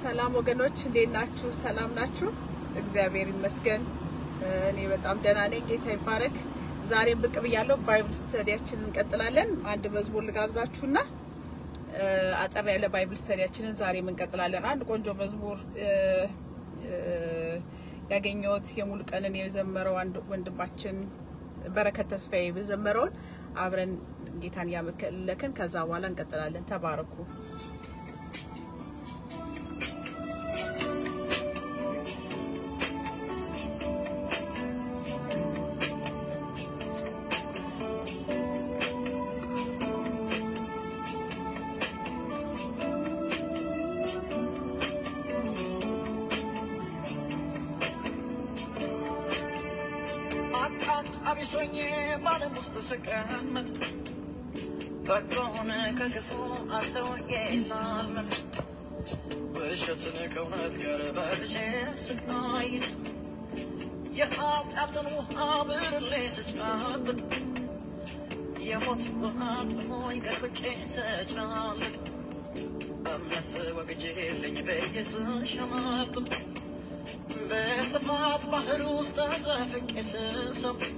ሰላም ወገኖች እንዴት ናችሁ? ሰላም ናችሁ? እግዚአብሔር ይመስገን እኔ በጣም ደህና ነኝ። ጌታ ይባረክ። ዛሬም ብቅ ብያለሁ። ባይብል ስተዲያችንን እንቀጥላለን። አንድ መዝሙር ልጋብዛችሁና አጠር ያለ ባይብል ስተዲያችንን ዛሬም እንቀጥላለን። አንድ ቆንጆ መዝሙር ያገኘሁት የሙሉ ቀንን የዘመረው አንድ ወንድማችን በረከት ተስፋዬ በዘመረው አብረን ጌታን ያመልክልን። ከዛ በኋላ እንቀጥላለን። ተባረኩ። አብሶኜ ባለም ውስጥ ስቀመጥ በጎን ከክፉ አስተውዬ ሳልመርጥ ውሸትን ከእውነት ጋር በልዤ ስቃይ የኃጢአትን ውሃ ብርሌ ስጫብጥ የሞት ውሃ ጥሞኝ ገልብጬ ስጭናልጥ እምነት ወግጄ የለኝ በኢየሱስ ሸማጥጥ በጥፋት ባህር ውስጥ ተዘፍቄ ስሰምጥ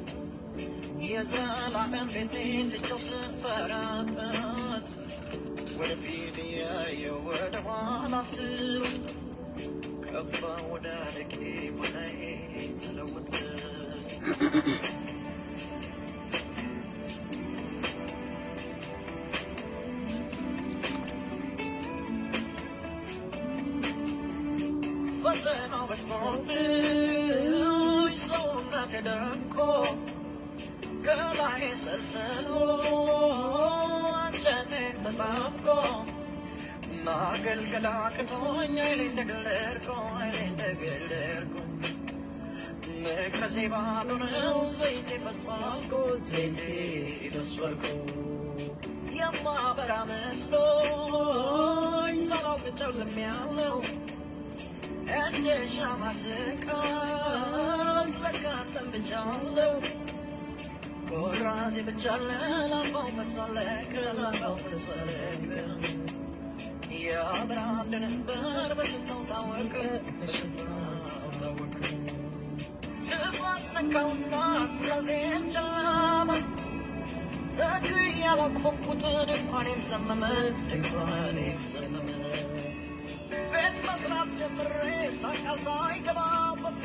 የዘላለም ቤቴን ልጨው ስፈራበት ወደፊት እያየሁ ወደ ኋላ ስሮጥ ከፋ ወደ ልቄ ቦታዬን ስለውጥ ፈተናው በዝቶብኝ ሰውነቴ ደቆ ገላዬ ሰልስሎ አንጀቴን ተጣብቆ ማገልገል አቅቶኝ ኃይሌ እንደገለርኩ መቅረዜ ባዶ ነው ዘይቴ ፈሷልኩ የማበራ መስሎኝ ሳላውቅ ጨልሜያለሁ እንደ ሻማ ስቀልጥ ለካ ሰንብቻለሁ ወራዜ ብቻለ ላምባው ፈሷለቀ የአብርሃም ድንበር በሽታው ታወቀ ንፋስ ነካውና ራሴን ጨለመ ተክዬ ያላቆምኩት ድንኳኔም ሰመመ ቤት መስራት ጀምሬ ሳቃ ሳይገባበት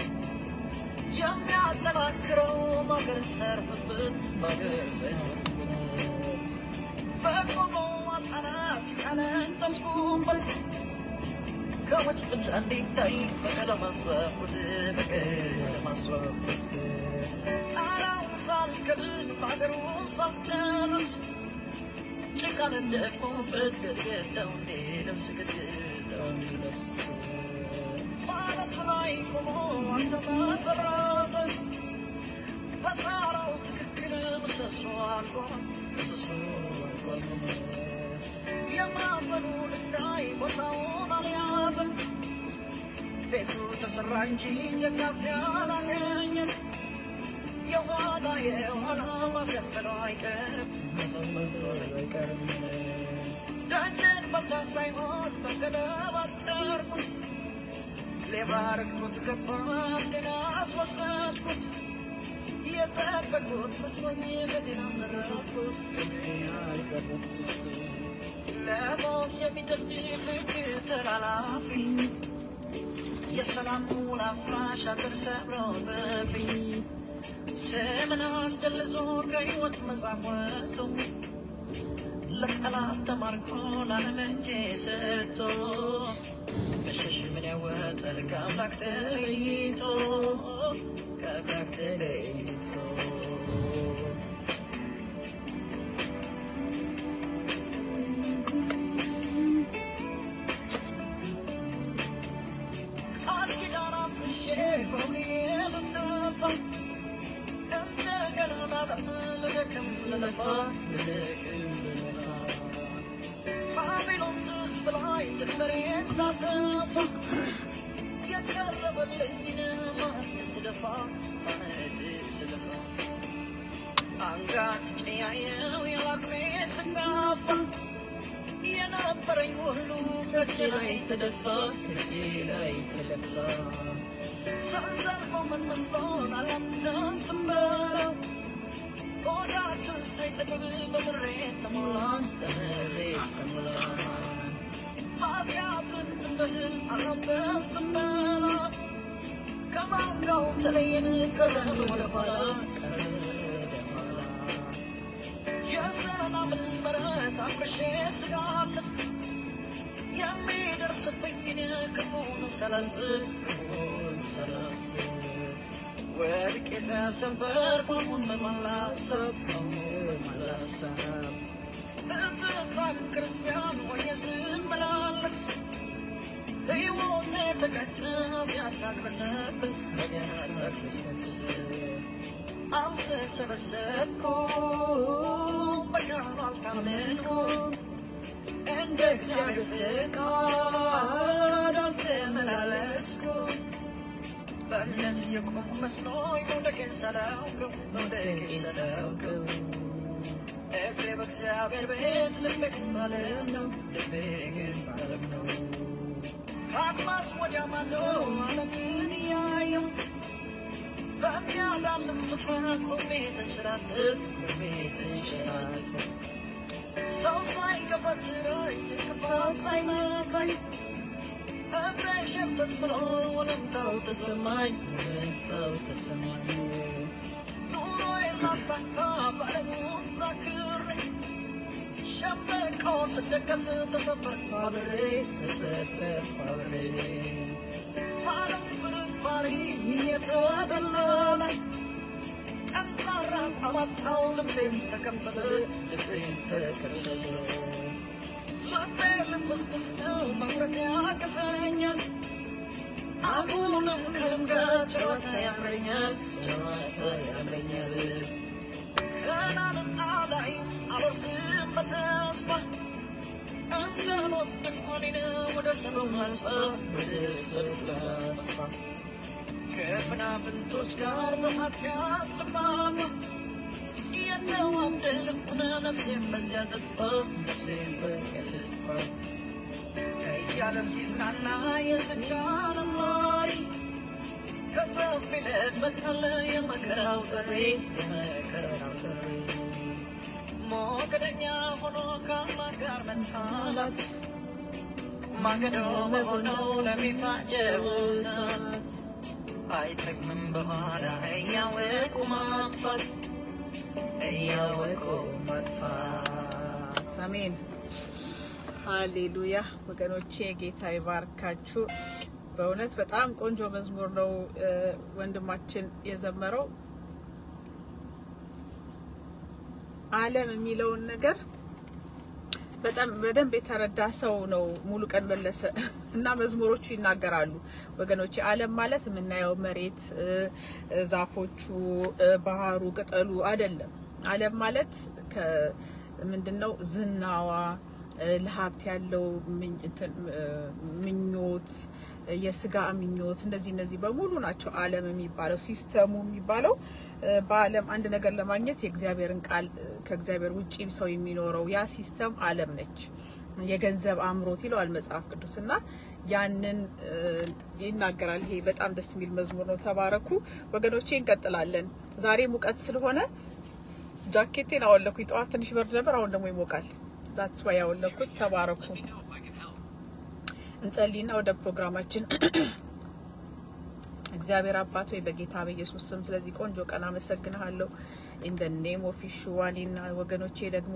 የሚያጠናክረው ማገር ሰርፍበት በቆመው አጣናት ቃለን ጠምቁበት ከውጭ ብቻ እንዲታይ በቀለም አስዋብኩት ጣራውን ሳልከድን ባገሩን ሳልጨርስ ጭቃን እንደፍኩበት ግድግዳው እንዲለብስ ማለት ላይ ቆሞ አልተመሰረተ በጣራው ትክክል ምሰሶ አልቆመ የማዕዘኑ ድንጋይ ቦታውን አልያዘም ቤቱ ተሰራ እንጂ ደጋፊ አላገኘም የኋላ ማሰንበሉ አይቀርም ደጀን በሳት ሳይሆን በገለባ አጠርኩት ሌባ ረግጦት ገባ ጤና አስወሰድኩት የጠበቁት መስሎኝ በጤና ዘረፍኩት ለሞት የሚጠብቅ ተላላፊ የሰላም ውል አፍራሽ አጥር ሰብሮ ጠፊ ስምን አስደልዞ ከሕይወት መጽሐፍ ወጥቶ ለጠላት ተማርኮ ለዓለም እጅ ሰጥቶ መሸሽ ምን ያወጣል ከአምላክ ተለይቶ ቃል ኪዳን አፍርሼ በእውኔ ልጠፋ እንደገና ልደክም ልለፋ ባቢሎን ትስብ ላይ ድንበሬን ሳሰፋ የቀረበልኝን ማዕድ ስደፋ አንጋት ጭያየው የላክሜ ስጋፋ የነበረኝ ሁሉ ከእጄ ላይ ተደፋ ሰንሰለት ምን መስሎን አላምዳንስም በለው ሆዳችን ሳይጠግብ በምሬት ተሞላን ኃጢአትን እንደህል አላምዳንስም በለው ከማንጋው ተለየን ቀረን ወደኋላ የሰላምን ምሕረት አፍርሼ ስጋለን የሚደርስብኝን ክፉን ሳላስብ ወድቄ ተሰበርኩ አሁን በማላሰብ እትታን ክርስቲያን ሆኜ ስመላለስ ሕይወቴ ተቀጨ ቢያሳቅበሰብስ አልተሰበሰብኩም በቃሉ አልታመንኩም እንደ እግዚአብሔር ፍቃድ አልተመላለስኩም በእምነት የቆምኩ መስሎኝ መውደቄን ሳላውቀው እግሬ በእግዚአብሔር ቤት ልቤ ግን ባለም ነው ከአድማስ ወዲያ ማዶ ዓለምን እያየሁ በሚያዳልም ስፍራ ቆሜ ተንሸራተት ሰው ሳይገፈትረኝ እንቅፋት ሳይመታኝ እግሬ ሸምተት ብሎ ወለምታው ተሰማኝ ኑሮዬን ላሳካ በዓለም ውስጥ ዛክሬ ሸምበቆ ስደገፍ ተሰበርኩ አብሬ በዓለም ፍርፋሪ እየተደለለ ጠንካራ አባጣው ልቤም ተከፈለ ልቤ ልፍስፍስ ነው መቁረጥ ያቅተኛል አሁንም ከልምድ ጨዋታ ያምረኛል ከናንን አላይም አልወርስም በተስፋ እንደ ሎጥ ድንኳኔን ወደ ሰዶም ላስፋ ከፍናፍንቶች ጋር በኃጢአት ልማማ የተዋደድኩ ነፍሴን በዚያ ትጥፋ እያለ ሲዝናና የተቻለ ማሪ ከተፍ ይለት መጣለ የመከራው ጥሪ ሞገደኛ ሆኖ ከአምላክ ጋር መጣላት ማገዶ መሆነው ለሚፋጀው እሳት አይጠቅምም በኋላ እያወቁ ማጥፋት አሜን ሃሌሉያ። ወገኖቼ ጌታ ይባርካችሁ። በእውነት በጣም ቆንጆ መዝሙር ነው ወንድማችን የዘመረው። ዓለም የሚለውን ነገር በጣም በደንብ የተረዳ ሰው ነው ሙሉ ቀን መለሰ እና መዝሙሮቹ ይናገራሉ። ወገኖቼ ዓለም ማለት የምናየው መሬት፣ ዛፎቹ፣ ባህሩ፣ ቅጠሉ አይደለም። ዓለም ማለት ምንድነው? ዝናዋ፣ ለሀብት ያለው ምኞት፣ የስጋ ምኞት፣ እነዚህ በሙሉ ናቸው ዓለም የሚባለው። ሲስተሙ የሚባለው በዓለም አንድ ነገር ለማግኘት የእግዚአብሔርን ቃል ከእግዚአብሔር ውጪ ሰው የሚኖረው ያ ሲስተም ዓለም ነች። የገንዘብ አምሮት ይለዋል መጽሐፍ ቅዱስና ያንን ይናገራል። ይሄ በጣም ደስ የሚል መዝሙር ነው። ተባረኩ ወገኖቼ። እንቀጥላለን። ዛሬ ሙቀት ስለሆነ ጃኬቴን አወለኩኝ። ጠዋት ትንሽ በርድ ነበር፣ አሁን ደግሞ ይሞቃል። that's why ያወለኩት። ተባረኩ። እንጸልይና ወደ ፕሮግራማችን። እግዚአብሔር አባት ሆይ በጌታ በኢየሱስ ስም ስለዚህ ቆንጆ ቀን አመሰግንሃለሁ። in the name of Yeshua እና ወገኖቼ ደግሞ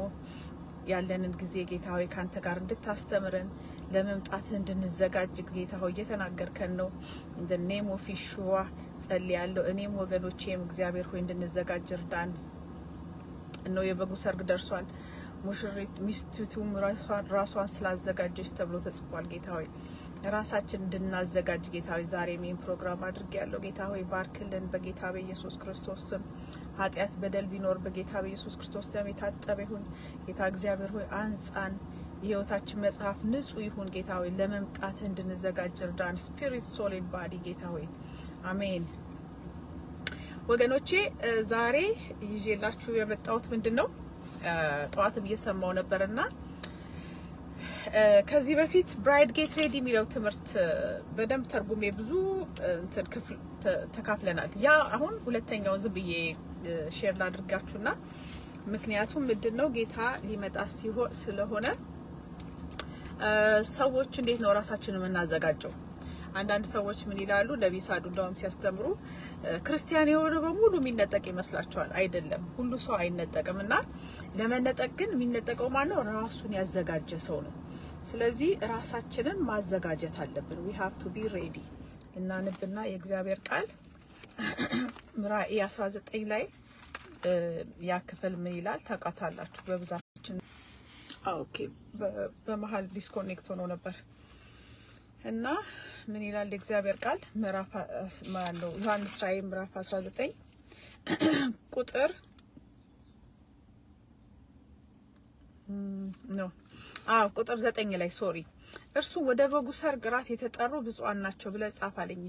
ያለንን ጊዜ ጌታ ሆይ ካንተ ጋር እንድታስተምረን ለመምጣትህ እንድንዘጋጅ ጌታ ሆይ እየተናገርከን ነው። in the name of Yeshua ጸልያለሁ። እኔም ወገኖቼም እግዚአብሔር ሆይ እንድንዘጋጅ እርዳን። እነሆ የበጉ ሰርግ ደርሷል፣ ሙሽሪት ሚስቱም ራሷን ስላዘጋጀች ተብሎ ተጽፏል። ጌታ ሆይ ራሳችን እንድናዘጋጅ ጌታ ሆይ ዛሬም ይህን ፕሮግራም አድርጌያለሁ። ጌታ ሆይ ባርክልን በጌታ በኢየሱስ ክርስቶስ ስም። ኃጢአት በደል ቢኖር በጌታ በኢየሱስ ክርስቶስ ደም የታጠበ ይሁን። ጌታ እግዚአብሔር ሆይ አንጻን፣ የህይወታችን መጽሐፍ ንጹህ ይሁን። ጌታ ሆይ ለመምጣትህ እንድንዘጋጅ እርዳን። ስፒሪት ሶል ኤንድ ባዲ ጌታ ሆይ አሜን። ወገኖቼ ዛሬ ይዤላችሁ የመጣሁት ምንድነው? ጠዋትም እየሰማው ነበርና ከዚህ በፊት ብራይድ ጌት ሬዲ የሚለው ትምህርት በደንብ ተርጉሜ ብዙ እንትን ክፍል ተካፍለናል። ያ አሁን ሁለተኛው ዝም ብዬ ሼር ላድርጋችሁና ምክንያቱም ምንድነው ጌታ ሊመጣ ስለሆነ ሰዎች እንዴት ነው ራሳችንን የምናዘጋጀው? አንዳንድ ሰዎች ምን ይላሉ? ነብይ ሳዱ እንደውም ሲያስተምሩ ክርስቲያን የሆነ በሙሉ የሚነጠቅ ይመስላችኋል? አይደለም፣ ሁሉ ሰው አይነጠቅምና ለመነጠቅ ግን የሚነጠቀው ማን ነው? ራሱን ያዘጋጀ ሰው ነው። ስለዚህ ራሳችንን ማዘጋጀት አለብን። we have to be ready። እናንብና የእግዚአብሔር ቃል ራእይ 19 ላይ ያ ክፍል ምን ይላል ታውቃላችሁ? በብዛታችን ኦኬ፣ በመሃል ዲስኮኔክት ሆኖ ነበር እና ምን ይላል የእግዚአብሔር ቃል ምዕራፍ ማለው ዮሐንስ ራእይ ምዕራፍ 19 ቁጥር ቁጥር 9 ላይ ሶሪ እርሱ ወደ በጉ ሰርግ ራት የተጠሩ ብፁዓን ናቸው ብለ ጻፍ አለኝ።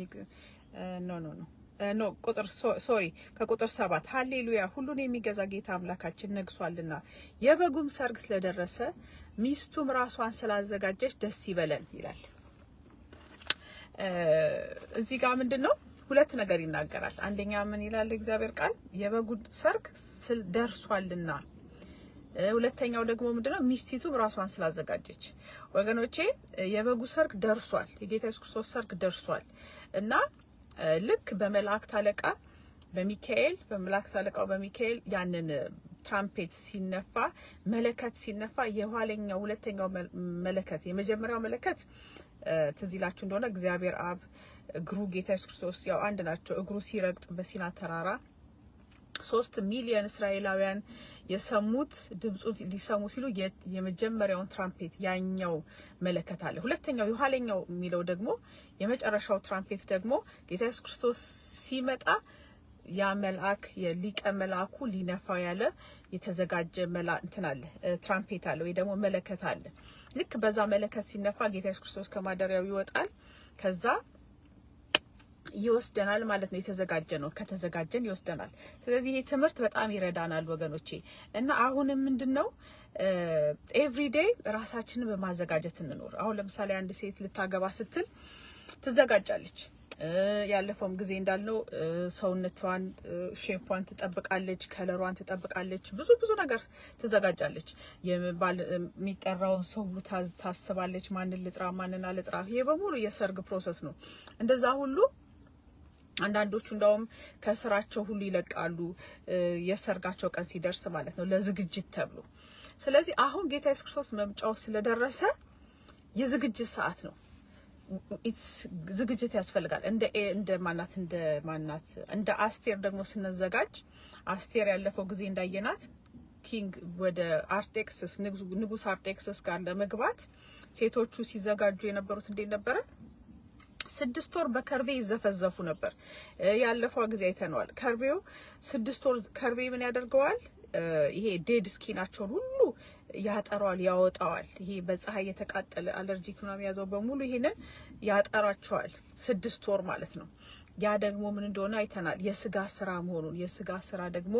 ኖ ቁጥር ሶሪ ከቁጥር 7 ሃሌሉያ ሁሉን የሚገዛ ጌታ አምላካችን ነግሷልና የበጉም ሰርግ ስለደረሰ ሚስቱም ራሷን ስላዘጋጀች ደስ ይበለን ይላል። እዚህ ጋር ምንድነው ሁለት ነገር ይናገራል። አንደኛ ምን ይላል እግዚአብሔር ቃል የበጉ ሰርግ ደርሷልና፣ ሁለተኛው ደግሞ ምንድነው ሚስቲቱም ራሷን ስላዘጋጀች። ወገኖቼ የበጉ ሰርግ ደርሷል። የጌታ ኢየሱስ ክርስቶስ ሰርግ ደርሷል እና ልክ በመላእክት አለቃ በሚካኤል ያንን ትራምፔት ሲነፋ መለከት ሲነፋ የኋለኛው ሁለተኛው መለከት የመጀመሪያው መለከት ትዝ ይላችሁ እንደሆነ እግዚአብሔር አብ እግሩ ጌታ ኢየሱስ ክርስቶስ ያው አንድ ናቸው። እግሩ ሲረግጥ በሲና ተራራ 3 ሚሊዮን እስራኤላውያን የሰሙት ድምጹን ሊሰሙ ሲሉ የመጀመሪያውን ትራምፔት ያኛው መለከት አለ። ሁለተኛው የኋለኛው የሚለው ደግሞ የመጨረሻው ትራምፔት ደግሞ ጌታ ኢየሱስ ክርስቶስ ሲመጣ ያ መልአክ የሊቀ መልአኩ ሊነፋው ያለ የተዘጋጀ እንትን አለ ትራምፔት አለ ወይ ደግሞ መለከት አለ። ልክ በዛ መለከት ሲነፋ ጌታ ኢየሱስ ክርስቶስ ከማደሪያው ይወጣል። ከዛ ይወስደናል ማለት ነው። የተዘጋጀ ነው፣ ከተዘጋጀን ይወስደናል። ስለዚህ ይሄ ትምህርት በጣም ይረዳናል ወገኖቼ። እና አሁንም ምንድነው ኤቭሪዴይ ራሳችንን በማዘጋጀት እንኖር። አሁን ለምሳሌ አንድ ሴት ልታገባ ስትል ትዘጋጃለች። ያለፈውም ጊዜ እንዳልነው ሰውነቷን ሼፓን ትጠብቃለች፣ ከለሯን ትጠብቃለች፣ ብዙ ነገር ትዘጋጃለች። የሚጠራው ሰው ታስባለች፣ ማንን ልጥራ ማንን አልጥራ። ይሄ በሙሉ የሰርግ ፕሮሰስ ነው። እንደዛ ሁሉ አንዳንዶቹ እንደውም ከስራቸው ሁሉ ይለቃሉ የሰርጋቸው ቀን ሲደርስ ማለት ነው ለዝግጅት ተብሎ። ስለዚህ አሁን ጌታ ኢየሱስ ክርስቶስ መምጫው ስለደረሰ የዝግጅት ሰዓት ነው። ዝግጅት ያስፈልጋል። እንደ አስቴር ደግሞ ስንዘጋጅ አስቴር ያለፈው ጊዜ እንዳየናት ኪንግ ወደ አርጤክስስ ንጉስ አርጤክስስ ጋር ለመግባት ሴቶቹ ሲዘጋጁ የነበሩት እንዴት ነበረ? 6 ወር በከርቤ ይዘፈዘፉ ነበር። ያለፈው ጊዜ አይተነዋል። ከርቤው 6 ወር ከርቤ ምን ያደርገዋል? ይሄ ዴድ ስኪናቸውን ሁሉ ያጠራዋል፣ ያወጣዋል። ይሄ በፀሐይ የተቃጠለ አለርጂክ ምናምን ያዘው በሙሉ ይሄንን ያጠራቸዋል 6 ወር ማለት ነው። ያ ደግሞ ምን እንደሆነ አይተናል፣ የስጋ ስራ መሆኑን። የስጋ ስራ ደግሞ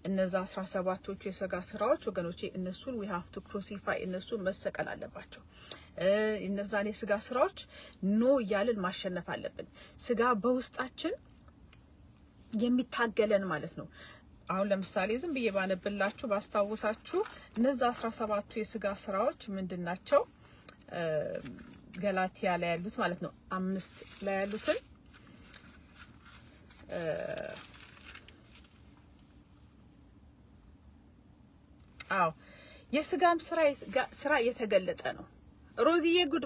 እነዛ 17ቶቹ የስጋ ስራዎች ወገኖቼ እነሱን we have to crucify፣ እነሱን መሰቀል አለባቸው። እነዛን የስጋ ስራዎች ኖ እያልን ማሸነፍ አለብን። ስጋ በውስጣችን የሚታገለን ማለት ነው። አሁን ለምሳሌ ዝም ብዬ ባነብላችሁ ባስታውሳችሁ እነዛ 17ቱ የስጋ ስራዎች ምንድናቸው? ገላትያ ላይ ያሉት ማለት ነው 5 ላይ ያሉትን የስጋም ስራ የተገለጠ ነው። ሮዚዬ ጉድ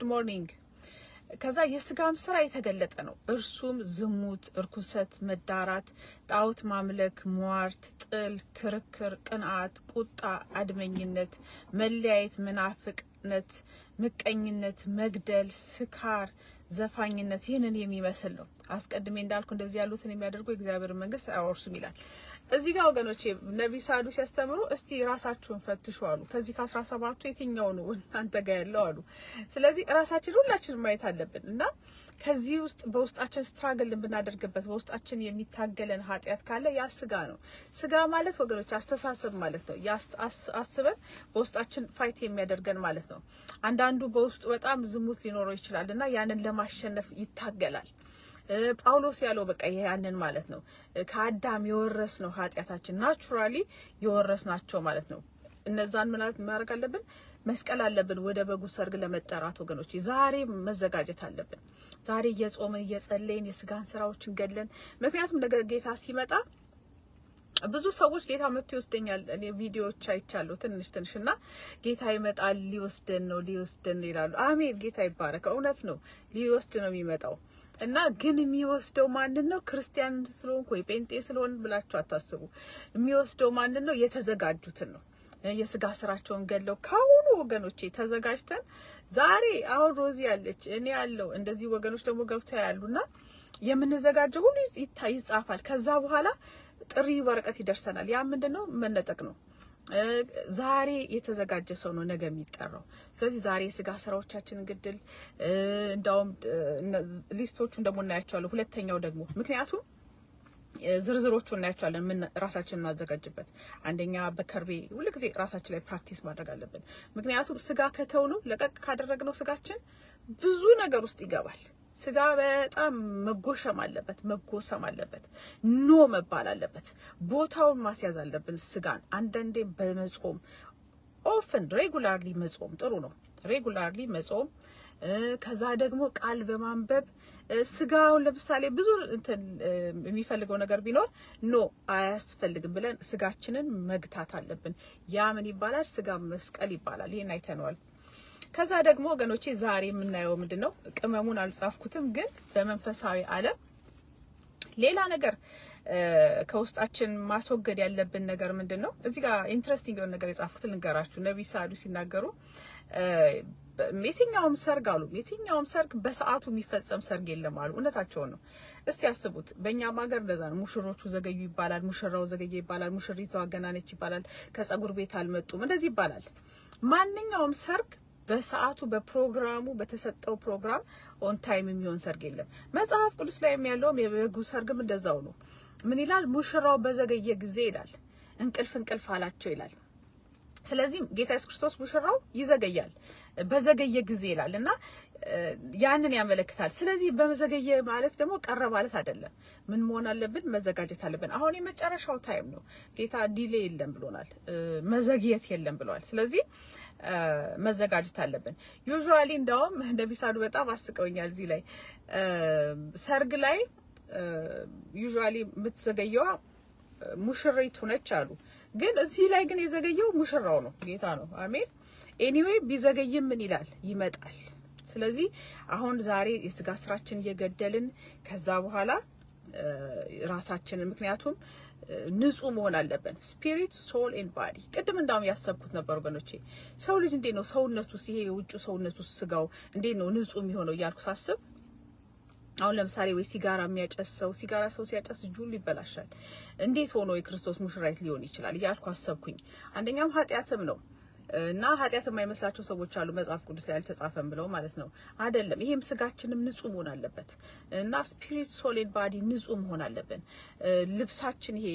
ሞርኒንግ። ከዛ የስጋም ስራ የተገለጠ ነው። እርሱም ዝሙት፣ እርኩሰት፣ መዳራት፣ ጣዖት ማምለክ፣ ሟርት፣ ጥል፣ ክርክር፣ ቅንዓት፣ ቁጣ፣ አድመኝነት፣ መለያየት፣ መናፍቅነት፣ ምቀኝነት፣ መግደል፣ ስካር፣ ዘፋኝነት ይህንን የሚመስል ነው። አስቀድሜ እንዳልኩ እንደዚህ ያሉትን የሚያደርጉ የእግዚአብሔር መንግስት አይወርሱም ይላል። እዚህ ጋር ወገኖቼ ነብይ ሳዱ ሲያስተምሩ እስቲ ራሳችሁን ፈትሹ አሉ። ከዚህ ከ17ቱ የትኛው ነው እናንተ ጋር ያለው አሉ። ስለዚህ ራሳችን ሁላችንም ማየት አለብን እና ከዚህ ውስጥ በውስጣችን ስትራግል ብናደርግበት በውስጣችን የሚታገለን ኃጢያት ካለ ያ ስጋ ነው። ስጋ ማለት ወገኖች አስተሳሰብ ማለት ነው። አስበን በውስጣችን ፋይት የሚያደርገን ማለት ነው። አንዳንዱ በውስጡ በጣም ዝሙት ሊኖረው ይችላልና ያንን ለማሸነፍ ይታገላል። ጳውሎስ ያለው በቃ ያንን ማለት ነው ከአዳም የወረስነው ኃጢያታችን ናቹራሊ የወረስናቸው ማለት ነው። እነዛን ማድረግ አለብን፣ መስቀል አለብን ወደ በጉ ሰርግ ለመጠራት ወገኖች። ዛሬ መዘጋጀት አለብን። ዛሬ እየጾምን እየጸለይን የስጋን ስራዎችን ገድለን፣ ምክንያቱም ነገ ጌታ ሲመጣ ብዙ ሰዎች ጌታ መጥቶ ይወስደኛል እኔ ቪዲዮዎች አይቻለሁ ትንሽና ጌታ ይመጣል ሊወስደን ይላሉ። አሜን፣ ጌታ ይባረክ። እውነት ነው ሊወስድ ነው የሚመጣው እና ግን የሚወስደው ማንን ነው? ክርስቲያን ስለሆንኩ ወይ ጴንጤ ስለሆን ብላችሁ አታስቡ። የሚወስደው ማንን ነው? የተዘጋጁትን ነው። የስጋ ስራቸውን ገለው ካሁኑ ወገኖቼ ተዘጋጅተን ዛሬ አሁን ሮዚ ያለች እኔ ያለው እንደዚህ ወገኖች ደግሞ ገብተው ያሉና የምንዘጋጀው ሁሉ ይጻፋል። ከዛ በኋላ ጥሪ ወረቀት ይደርሰናል። ያ ምንድነው? መነጠቅ ነው። ዛሬ የተዘጋጀ ሰው ነው ነገ የሚጠራው። ስለዚህ ዛሬ ስጋ ስራዎቻችንን ግድል እንዳውም ሊስቶቹን ደግሞ እናያቸዋለን። ሁለተኛው ደግሞ ምክንያቱም ዝርዝሮቹን እናያቸዋለን ምን ራሳችንን እናዘጋጅበት። አንደኛ በከርቤ ሁሉ ጊዜ ራሳችን ላይ ፕራክቲስ ማድረግ አለብን። ምክንያቱም ስጋ ከተውነው ለቀቅ ካደረግነው ስጋችን ብዙ ነገር ውስጥ ይገባል። ስጋ በጣም መጎሰም አለበት፣ ኖ መባል አለበት። ቦታውን ማስያዝ አለብን ስጋን። አንዳንዴ በመጾም ኦፍን ሬጉላርሊ መጾም ጥሩ ነው። ሬጉላርሊ መጾም ከዛ ደግሞ ቃል በማንበብ ስጋውን ለምሳሌ ብዙ የሚፈልገው ነገር ቢኖር ኖ አያስፈልግም ብለን ስጋችንን መግታት አለብን። ያ ምን ይባላል? ስጋ መስቀል ይባላል። ይሄን አይተነዋል። ከዛ ደግሞ ወገኖቼ ዛሬ የምናየው ምንድነው? ቅመሙን አልጻፍኩትም፣ ግን በመንፈሳዊ ዓለም ሌላ ነገር ከውስጣችን ማስወገድ ያለብን ነገር ምንድነው? እዚህ ጋር ኢንትረስቲንግ የሆነ ነገር የጻፉት ልንገራችሁ። ነብይ ሳዱ ሲናገሩ የትኛውም ሰርግ በሰዓቱ የሚፈጸም ሰርግ የለም አሉ። እውነታቸውን ነው። እስቲ ያስቡት። በእኛም ሀገር እንደዛ ነው። ሙሽሮቹ ዘገዩ ይባላል፣ ሙሽራው ዘገየ ይባላል፣ ሙሽሪቷ አገናነች ይባላል፣ ከጸጉር ቤት አልመጡም እንደዚህ ይባላል። ማንኛውም ሰርግ በሰዓቱ በፕሮግራሙ በተሰጠው ፕሮግራም ኦን ታይም የሚሆን ሰርግ የለም። መጽሐፍ ቅዱስ ላይ ያለውም የበጉ ሰርግም እንደዛው ነው። ምን ይላል? ሙሽራው በዘገየ ጊዜ ይላል እንቅልፍ አላቸው ይላል። ስለዚህ ጌታ ኢየሱስ ክርስቶስ ሙሽራው ይዘገያል በዘገየ ጊዜ ይላልና ያንን ያመለክታል። ስለዚህ በመዘገየ ማለት ደግሞ ቀረ ማለት አይደለም። ምን መሆን አለብን? መዘጋጀት አለብን። አሁን የመጨረሻው ታይም ነው። ጌታ ዲሌ የለም ብሎናል፣ መዘግየት የለም ብለዋል። ስለዚህ መዘጋጀት አለብን። ዩዥዋሊ እንደውም ነብይ ሳዱ በጣም አስቀውኛል። እዚህ ላይ ሰርግ ላይ ዩዥዋሊ የምትዘገየዋ ሙሽሪቱ ነች አሉ። ግን እዚህ ላይ ግን የዘገየው ሙሽራው ነው፣ ጌታ ነው። አሜን። ኤኒዌይ ቢዘገይም ምን ይላል? ይመጣል። ስለዚህ አሁን ዛሬ የስጋ ስራችን እየገደልን ከዛ በኋላ ራሳችንን ምክንያቱም ንጹህ መሆን አለብን። ስፒሪት ሶል ኤንድ ባዲ። ቅድም እንዳውም ያሰብኩት ነበር ወገኖቼ፣ ሰው ልጅ እንዴት ነው ሰውነቱ ይሄ የውጭ ሰውነቱ ስጋው እንዴት ነው ንጹህ የሚሆነው እያልኩ ሳስብ አሁን ለምሳሌ ወይ ሲጋራ የሚያጨስ ሰው ሲያጨስ እጁ ይበላሻል። እንዴት ሆኖ የክርስቶስ ሙሽራይት ሊሆን ይችላል እያልኩ አሰብኩኝ። አንደኛም ኃጢያትም ነው እና ኃጢያት የማይመስላቸው ሰዎች አሉ መጽሐፍ ቅዱስ ላይ አልተጻፈም ብለው ማለት ነው። አይደለም፣ ይሄም ስጋችንም ንጹህ መሆን አለበት እና ስፒሪት ሶል ኤንድ ባዲ ንጹህ መሆን አለብን። ልብሳችን ይሄ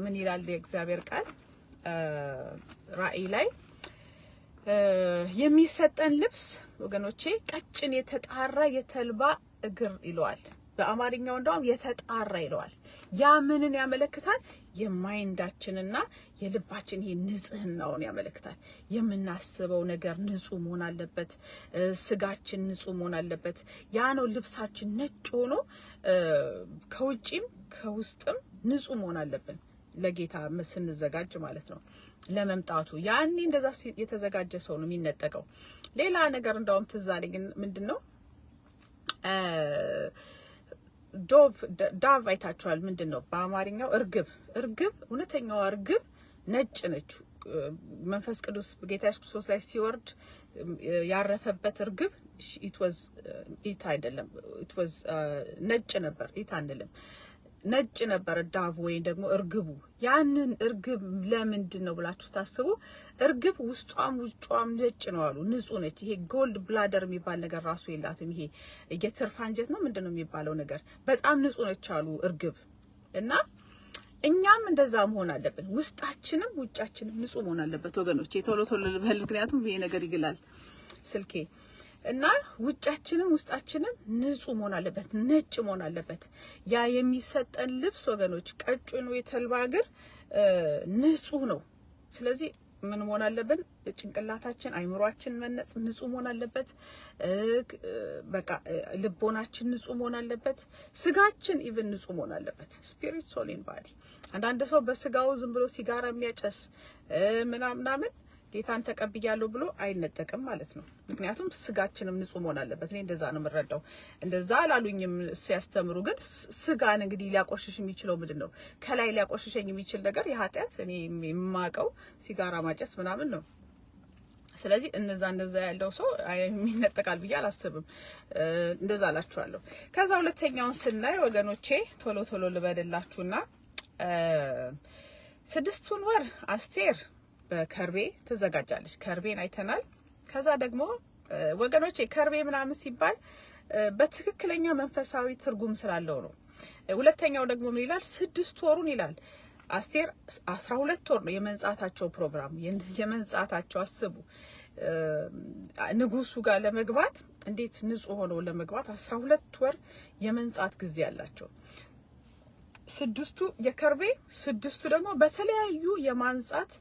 ምን ይላል የእግዚአብሔር ቃል ራእይ ላይ የሚሰጠን ልብስ ወገኖቼ ቀጭን የተጣራ የተልባ እግር ይለዋል። በአማርኛው እንደውም የተጣራ ይለዋል። ያ ምንን ያመለክታል? የማይንዳችንና የልባችን ይሄ ንጽህናውን ያመለክታል። የምናስበው ነገር ንጹህ መሆን አለበት። ስጋችን ንጹህ መሆን አለበት። ያ ነው ልብሳችን ነጭ ሆኖ ከውጪም ከውስጥም ንጹህ መሆን አለብን። ለጌታ ስንዘጋጅ ማለት ነው ለመምጣቱ። ያኔ እንደዛ የተዘጋጀ ሰው ነው የሚነጠቀው። ሌላ ነገር እንደውም ትዝ አለኝ ምንድነው ዳቭ አይታችኋል? ምንድነው በአማርኛው እርግብ። እውነተኛዋ እርግብ ነጭ ነች። መንፈስ ቅዱስ ጌታ ኢየሱስ ክርስቶስ ላይ ሲወርድ ያረፈበት እርግብ ኢት አይደለም፣ ኢት ዋዝ ነጭ ነበር። ኢት አንልም። ነጭ ነበር ዳቭ ወይ ደግሞ እርግቡ። ያንን እርግብ ለምንድን ነው ብላችሁ ታስቡ? እርግብ ውስጧም ውጫም ነጭ ነው አሉ። ንጹህ ነች። ይሄ ጎልድ ብላደር የሚባል ነገር ራሱ የላትም። ይሄ የትርፍ አንጀት ነው ምንድነው የሚባለው ነገር በጣም ንጹህ ነች አሉ እርግብ። እና እኛም እንደዛ መሆን አለብን። ውስጣችንም ውጫችንም ንጹህ መሆን አለበት ወገኖቼ። ቶሎ ቶሎ ልበል ምክንያቱም ይሄ ነገር ይግላል ስልኬ። እና ውጫችንም ውስጣችንም ንጹህ መሆን አለበት፣ ነጭ መሆን አለበት። ያ የሚሰጠን ልብስ ወገኖች ቀጭኑ የተልባ እግር ንጹህ ነው። ስለዚህ ምን መሆን አለብን? ጭንቅላታችን አይምሮአችን መነጽ ንጹህ መሆን አለበት። በቃ ልቦናችን ንጹህ መሆን አለበት። ስጋችን ኢቭን ንጹህ መሆን አለበት። ስፒሪት ሶል ኤንድ ባዲ። አንዳንድ ሰው በስጋው ዝም ብሎ ሲጋራ የሚያጨስ ምናምን ጌታን ተቀብያለሁ ብሎ አይነጠቅም ማለት ነው። ምክንያቱም ስጋችንም ንጹህ መሆን አለበት። እኔ እንደዛ ነው የምረዳው። እንደዛ አላሉኝም ሲያስተምሩ። ግን ስጋን እንግዲህ ሊያቆሽሽ የሚችለው ምንድነው? ከላይ ሊያቆሽሸኝ የሚችል ነገር የኃጢአት እኔ የማቀው ሲጋራ ማጨስ ምናምን ነው። ስለዚህ እንደዛ ያለው ሰው የሚነጠቃል ብዬ አላስብም። እንደዛ አላችኋለሁ። ከዛ ሁለተኛውን ስናይ ወገኖቼ ቶሎ ቶሎ ልበደላችሁና 6ቱን ወር አስቴር በከርቤ ተዘጋጃለች። ከርቤን አይተናል። ከዛ ደግሞ ወገኖቼ ከርቤ ምናምን ሲባል በትክክለኛ መንፈሳዊ ትርጉም ስላለው ነው። ሁለተኛው ደግሞ ምን ይላል? 6 ወሩን ይላል። አስቴር 12 ወር ነው የመንጻታቸው ፕሮግራም። የመንጻታቸው አስቡ። ንጉሱ ጋር ለመግባት እንዴት ንጹህ ሆነው ለመግባት 12 ወር የመንጻት ጊዜ ያላቸው። 6ቱ የከርቤ 6ቱ ደግሞ በተለያዩ የማንጻት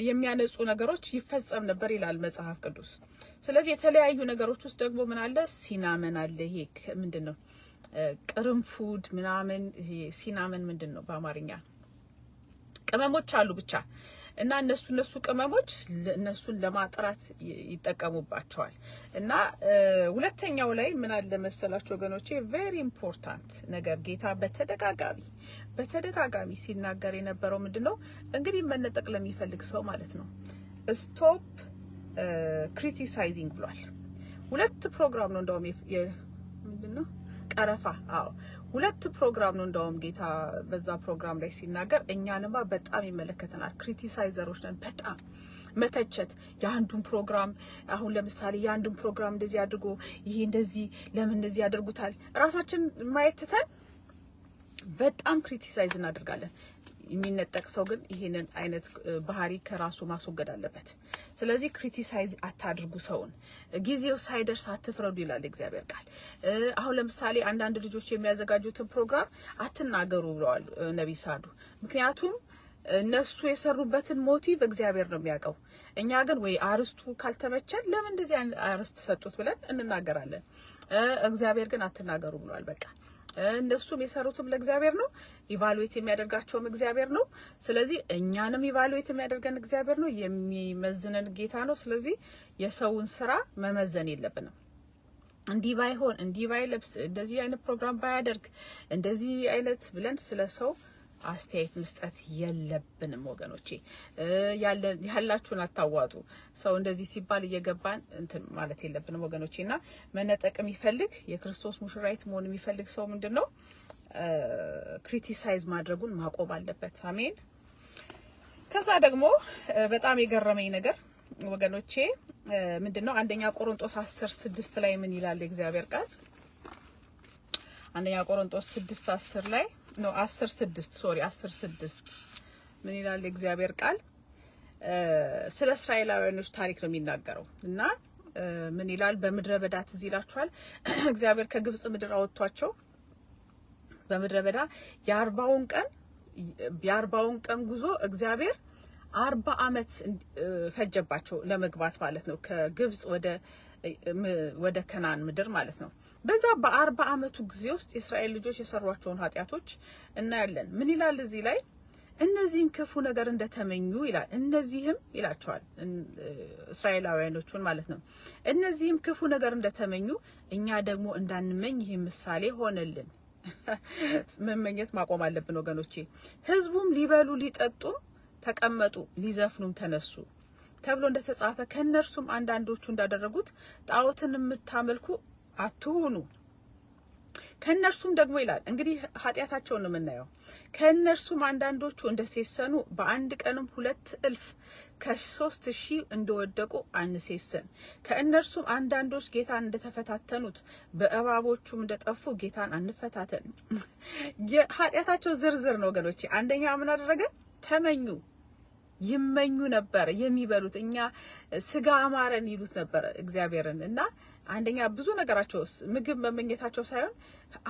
የሚያነጹ ነገሮች ይፈጸም ነበር ይላል መጽሐፍ ቅዱስ። ስለዚህ የተለያዩ ነገሮች ውስጥ ደግሞ ምን አለ? ሲናመን አለ። ይሄ ምንድነው? ቅርንፉድ ምናምን። ይሄ ሲናመን ምንድነው በአማርኛ? ቅመሞች አሉ ብቻ። እና እነሱ ቅመሞች እነሱን ለማጥራት ይጠቀሙባቸዋል። እና ሁለተኛው ላይ ምን አለ መሰላችሁ ወገኖቼ? ቬሪ ኢምፖርታንት ነገር ጌታ በተደጋጋሚ ሲናገር የነበረው ምንድነው? እንግዲህ መነጠቅ ለሚፈልግ ሰው ማለት ነው ስቶፕ ክሪቲሳይዚንግ ብሏል። 2 ፕሮግራም ነው እንደውም ምንድነው ቀረፋ። 2 ፕሮግራም ነው እንደውም ጌታ በዛ ፕሮግራም ላይ ሲናገር እኛንማ በጣም ይመለከተናል። ክሪቲሳይዘሮች ነን። በጣም መተቸት የአንዱን ፕሮግራም አሁን ለምሳሌ የአንዱን ፕሮግራም እንደዚህ አድርጎ ይሄ እንደዚህ ለምን እንደዚህ ያደርጉታል ራሳችን ማየት ትተን በጣም ክሪቲሳይዝ እናደርጋለን። የሚነጠቅ ሰው ግን ይሄንን አይነት ባህሪ ከራሱ ማስወገድ አለበት። ስለዚህ ክሪቲሳይዝ አታድርጉ ሰውን። ጊዜው ሳይደርስ አትፍረዱ ይላል እግዚአብሔር ቃል። አሁን ለምሳሌ አንዳንድ ልጆች የሚያዘጋጁትን ፕሮግራም አትናገሩ ብለዋል ነብይ ሳዱ። ምክንያቱም እነሱ የሰሩበትን ሞቲቭ እግዚአብሔር ነው የሚያውቀው። እኛ ግን ወይ አርስቱ ካልተመቸን ለምን እንደዚህ አርስት ሰጡት ብለን እንናገራለን። እግዚአብሔር ግን አትናገሩ ብለዋል። በቃ እነሱም የሰሩትም ለእግዚአብሔር ነው። ኢቫሉዌት የሚያደርጋቸውም እግዚአብሔር ነው። ስለዚህ እኛንም ኢቫሉዌት የሚያደርገን እግዚአብሔር ነው። የሚመዝነን ጌታ ነው። ስለዚህ የሰውን ስራ መመዘን የለብንም። እንዲህ ባይሆን፣ እንዲህ ባይለብስ፣ እንደዚህ አይነት ፕሮግራም ባያደርግ፣ እንደዚህ አይነት ብለን ስለሰው አስተያየት መስጠት የለብንም ወገኖቼ። ያላችሁን አታዋጡ። ሰው እንደዚህ ሲባል እየገባን እንትን ማለት የለብንም ወገኖቼና መነጠቅ የሚፈልግ የክርስቶስ ሙሽራይት መሆን የሚፈልግ ሰው ምንድነው ክሪቲሳይዝ ማድረጉን ማቆም አለበት። አሜን። ከዛ ደግሞ በጣም የገረመኝ ነገር ወገኖቼ ምንድነው? አንደኛ ቆሮንቶስ 10:6 ላይ ምን ይላል እግዚአብሔር ቃል? አንደኛ ቆሮንቶስ 6:10 ላይ ነው 10:6 ምን ይላል እግዚአብሔር ቃል? ስለ እስራኤላውያኖች ታሪክ ነው የሚናገረው እና ምን ይላል? በምድረ በዳ ትዝ ይላችኋል እግዚአብሔር ከግብጽ ምድር አወጥቷቸው በምድረ በዳ የ40ውን ቀን ጉዞ እግዚአብሔር 40 አመት ፈጀባቸው ለመግባት ማለት ነው። ከግብጽ ወደ ከናን ምድር ማለት ነው። በዛ በ40 አመቱ ጊዜ ውስጥ የእስራኤል ልጆች የሰሯቸውን ኃጢያቶች እናያለን። ምን ይላል እዚህ ላይ? እነዚህን ክፉ ነገር እንደተመኙ ይላል። እነዚህም ይላቸዋል እስራኤላውያኖቹን ማለት ነው። እነዚህም ክፉ ነገር እንደተመኙ እኛ ደግሞ እንዳንመኝ ይሄ ምሳሌ ሆነልን። መመኘት ማቆም አለብን ወገኖቼ። ህዝቡም ሊበሉ ሊጠጡም ተቀመጡ፣ ሊዘፍኑም ተነሱ ተብሎ እንደተጻፈ ከነርሱም አንዳንዶቹ እንዳደረጉት ጣዖትን የምታመልኩ አትሁኑ። ከነርሱም ደግሞ ይላል እንግዲህ ኃጢያታቸውን ነው የምናየው። ከነርሱም አንዳንዶቹ እንደሴሰኑ በአንድ ቀንም 2,000 ከ3,000 እንደወደቁ አንሴሰን። ከእነርሱም አንዳንዶች ጌታን እንደተፈታተኑት በእባቦቹም እንደጠፉ ጌታን አንፈታተን። የኃጢያታቸው ዝርዝር ነው ወገኖቼ። አንደኛ ምን አደረገ? ተመኙ፣ ይመኙ ነበር የሚበሉት። እኛ ስጋ አማረን ይሉት ነበር እግዚአብሔርን እና አንደኛ ብዙ ነገራቸው ምግብ መመኘታቸው ሳይሆን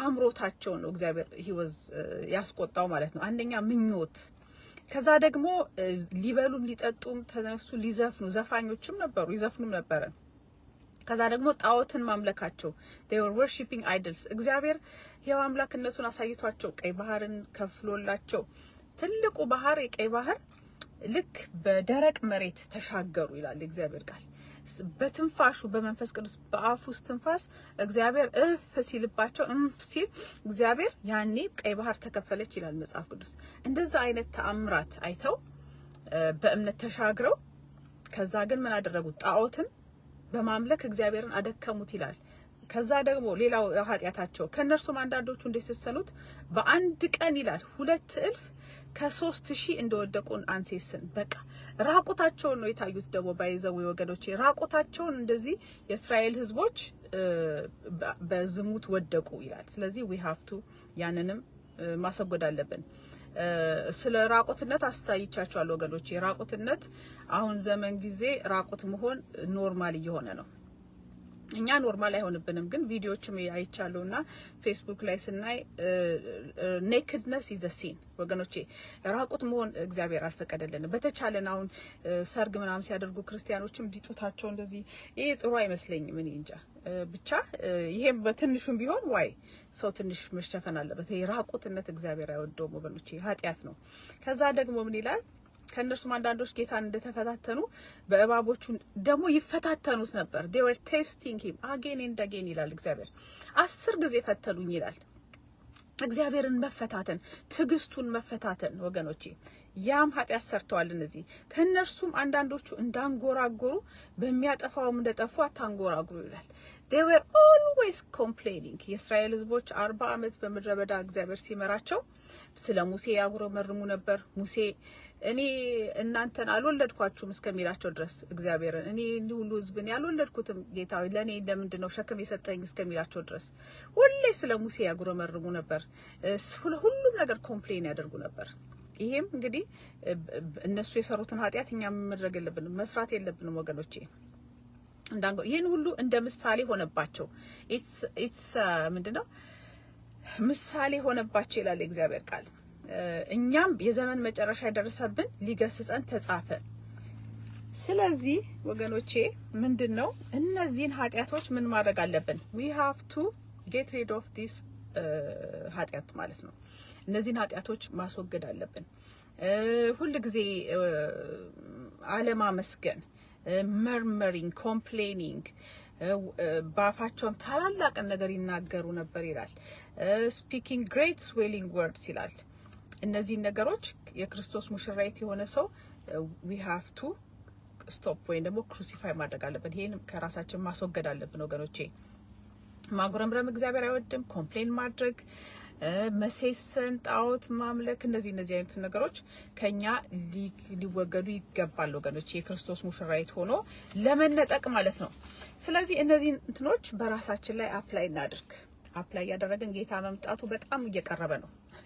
አምሮታቸው ነው እግዚአብሔር ያስቆጣው ማለት ነው። አንደኛ ምኞት። ከዛ ደግሞ ሊበሉም ሊጠጡም ተነሱ ሊዘፍኑ፣ ዘፋኞችም ነበሩ ይዘፍኑም ነበር። ከዛ ደግሞ ጣዖትን ማምለካቸው they were worshiping idols። እግዚአብሔር ያው አምላክነቱን አሳይቷቸው ቀይ ባህርን ከፍሎላቸው ትልቁ ባህር የቀይ ባህር ልክ በደረቅ መሬት ተሻገሩ ይላል እግዚአብሔር ቃል። በትንፋሹ በመንፈስ ቅዱስ በአፉ ውስጥ ትንፋስ እግዚአብሔር እፍ ሲልባቸው ሲል እግዚአብሔር ያኔ ቀይ ባህር ተከፈለች ይላል መጽሐፍ ቅዱስ። እንደዛ አይነት ተአምራት አይተው በእምነት ተሻግረው ከዛ ግን ምን አደረጉት? ጣዖትን በማምለክ እግዚአብሔርን አደከሙት ይላል። ከዛ ደግሞ ሌላው ኃጢያታቸው ከነርሱም አንዳንዶቹ እንደተሰሰኑት በአንድ ቀን ይላል 2,000 ከ3,000 እንደወደቁን አንሴስን። በቃ ራቁታቸውን ነው የታዩት። ደግሞ ባይዘው ወገኖቼ ራቁታቸውን እንደዚህ የእስራኤል ህዝቦች በዝሙት ወደቁ ይላል። ስለዚህ we have to ያንንም ማሰጎድ አለብን። ስለ ራቁትነት አስተያይቻችኋለሁ ወገኖቼ። ራቁትነት አሁን ዘመን ጊዜ ራቁት መሆን ኖርማል እየሆነ ነው። እኛ ኖርማል አይሆንብንም፣ ግን ቪዲዮዎችም አይቻለውና ፌስቡክ ላይ ስናይ ኔክድነስ ኢዝ ሲን ወገኖቼ። ራቁት መሆን እግዚአብሔር አልፈቀደልንም። በተቻለን አሁን ሰርግ ምናምን ሲያደርጉ ክርስቲያኖችም ዲጡታቸው እንደዚህ ይሄ ጥሩ አይመስለኝም። እኔ እንጃ ብቻ ይሄም በትንሹም ቢሆን ዋይ ሰው ትንሽ መሸፈን አለበት። ይሄ ራቁትነት እግዚአብሔር አይወደውም ወገኖቼ፣ ኃጢያት ነው። ከዛ ደግሞ ምን ይላል? ከነርሱም አንዳንዶች ጌታን እንደተፈታተኑ በእባቦቹ ደግሞ ይፈታተኑት ነበር። they were testing him again and again ይላል እግዚአብሔር። 10 ጊዜ ፈተኑኝ ይላል እግዚአብሔርን መፈታተን፣ ትግስቱን መፈታተን ወገኖቼ። ያም ኃጢያት ሰርተዋል እነዚህ። ከነርሱም አንዳንዶቹ እንዳንጎራጎሩ በሚያጠፋውም እንደጠፉ አታንጎራጉሩ ይላል። they were always complaining። የእስራኤል ህዝቦች 40 ዓመት በምድረ በዳ እግዚአብሔር ሲመራቸው ስለ ሙሴ ያጉረመርሙ ነበር። ሙሴ እኔ እናንተን አልወለድኳችሁም እስከሚላቸው ድረስ እግዚአብሔርን እኔ ሁሉ ህዝብን ያልወለድኩትም ጌታዊ ለኔ ለምንድነው ሸክም የሰጠኝ እስከሚላቸው ድረስ ሁሌ ስለ ሙሴ ያጉረመርሙ ነበር። ሁሉም ነገር ኮምፕሌን ያደርጉ ነበር። ይሄም እንግዲህ እነሱ የሰሩትን ኃጢያት እኛ ማድረግ የለብንም መስራት የለብንም ወገኖቼ። ይሄን ሁሉ እንደ ምሳሌ ሆነባቸው። ኢትስ ምንድነው ምሳሌ ሆነባቸው ይላል እግዚአብሔር ቃል። እኛም የዘመን መጨረሻ ያደረሰብን ሊገስጸን ተጻፈ። ስለዚህ ወገኖቼ ምንድነው እነዚህን ኃጢያቶች ምን ማድረግ አለብን? we have to get rid of this ኃጢያት ማለት ነው። እነዚህን ኃጢያቶች ማስወገድ አለብን። ሁሉ ጊዜ አለማመስገን፣ murmuring, complaining፣ ባፋቸውም ታላላቅ ነገር ይናገሩ ነበር ይላል። speaking great swelling words ይላል። እነዚህ ነገሮች የክርስቶስ ሙሽራይት የሆነ ሰው we have to stop ወይ ደግሞ ክሩሲፋይ ማድረግ አለብን። ይሄን ከራሳችን ማስወገድ አለብን ወገኖቼ። ማጉረምረም እግዚአብሔር አይወድም። ኮምፕሌን ማድረግ፣ መሴሰን፣ ጣዖት ማምለክ፣ እነዚህ አይነት ነገሮች ከኛ ሊወገዱ ይገባል ወገኖቼ። የክርስቶስ ሙሽራይት ሆኖ ለመነጠቅ ማለት ነው። ስለዚህ እነዚህ እንትኖች በራሳችን ላይ አፕላይ እናድርግ። አፕላይ ያደረግን ጌታ መምጣቱ በጣም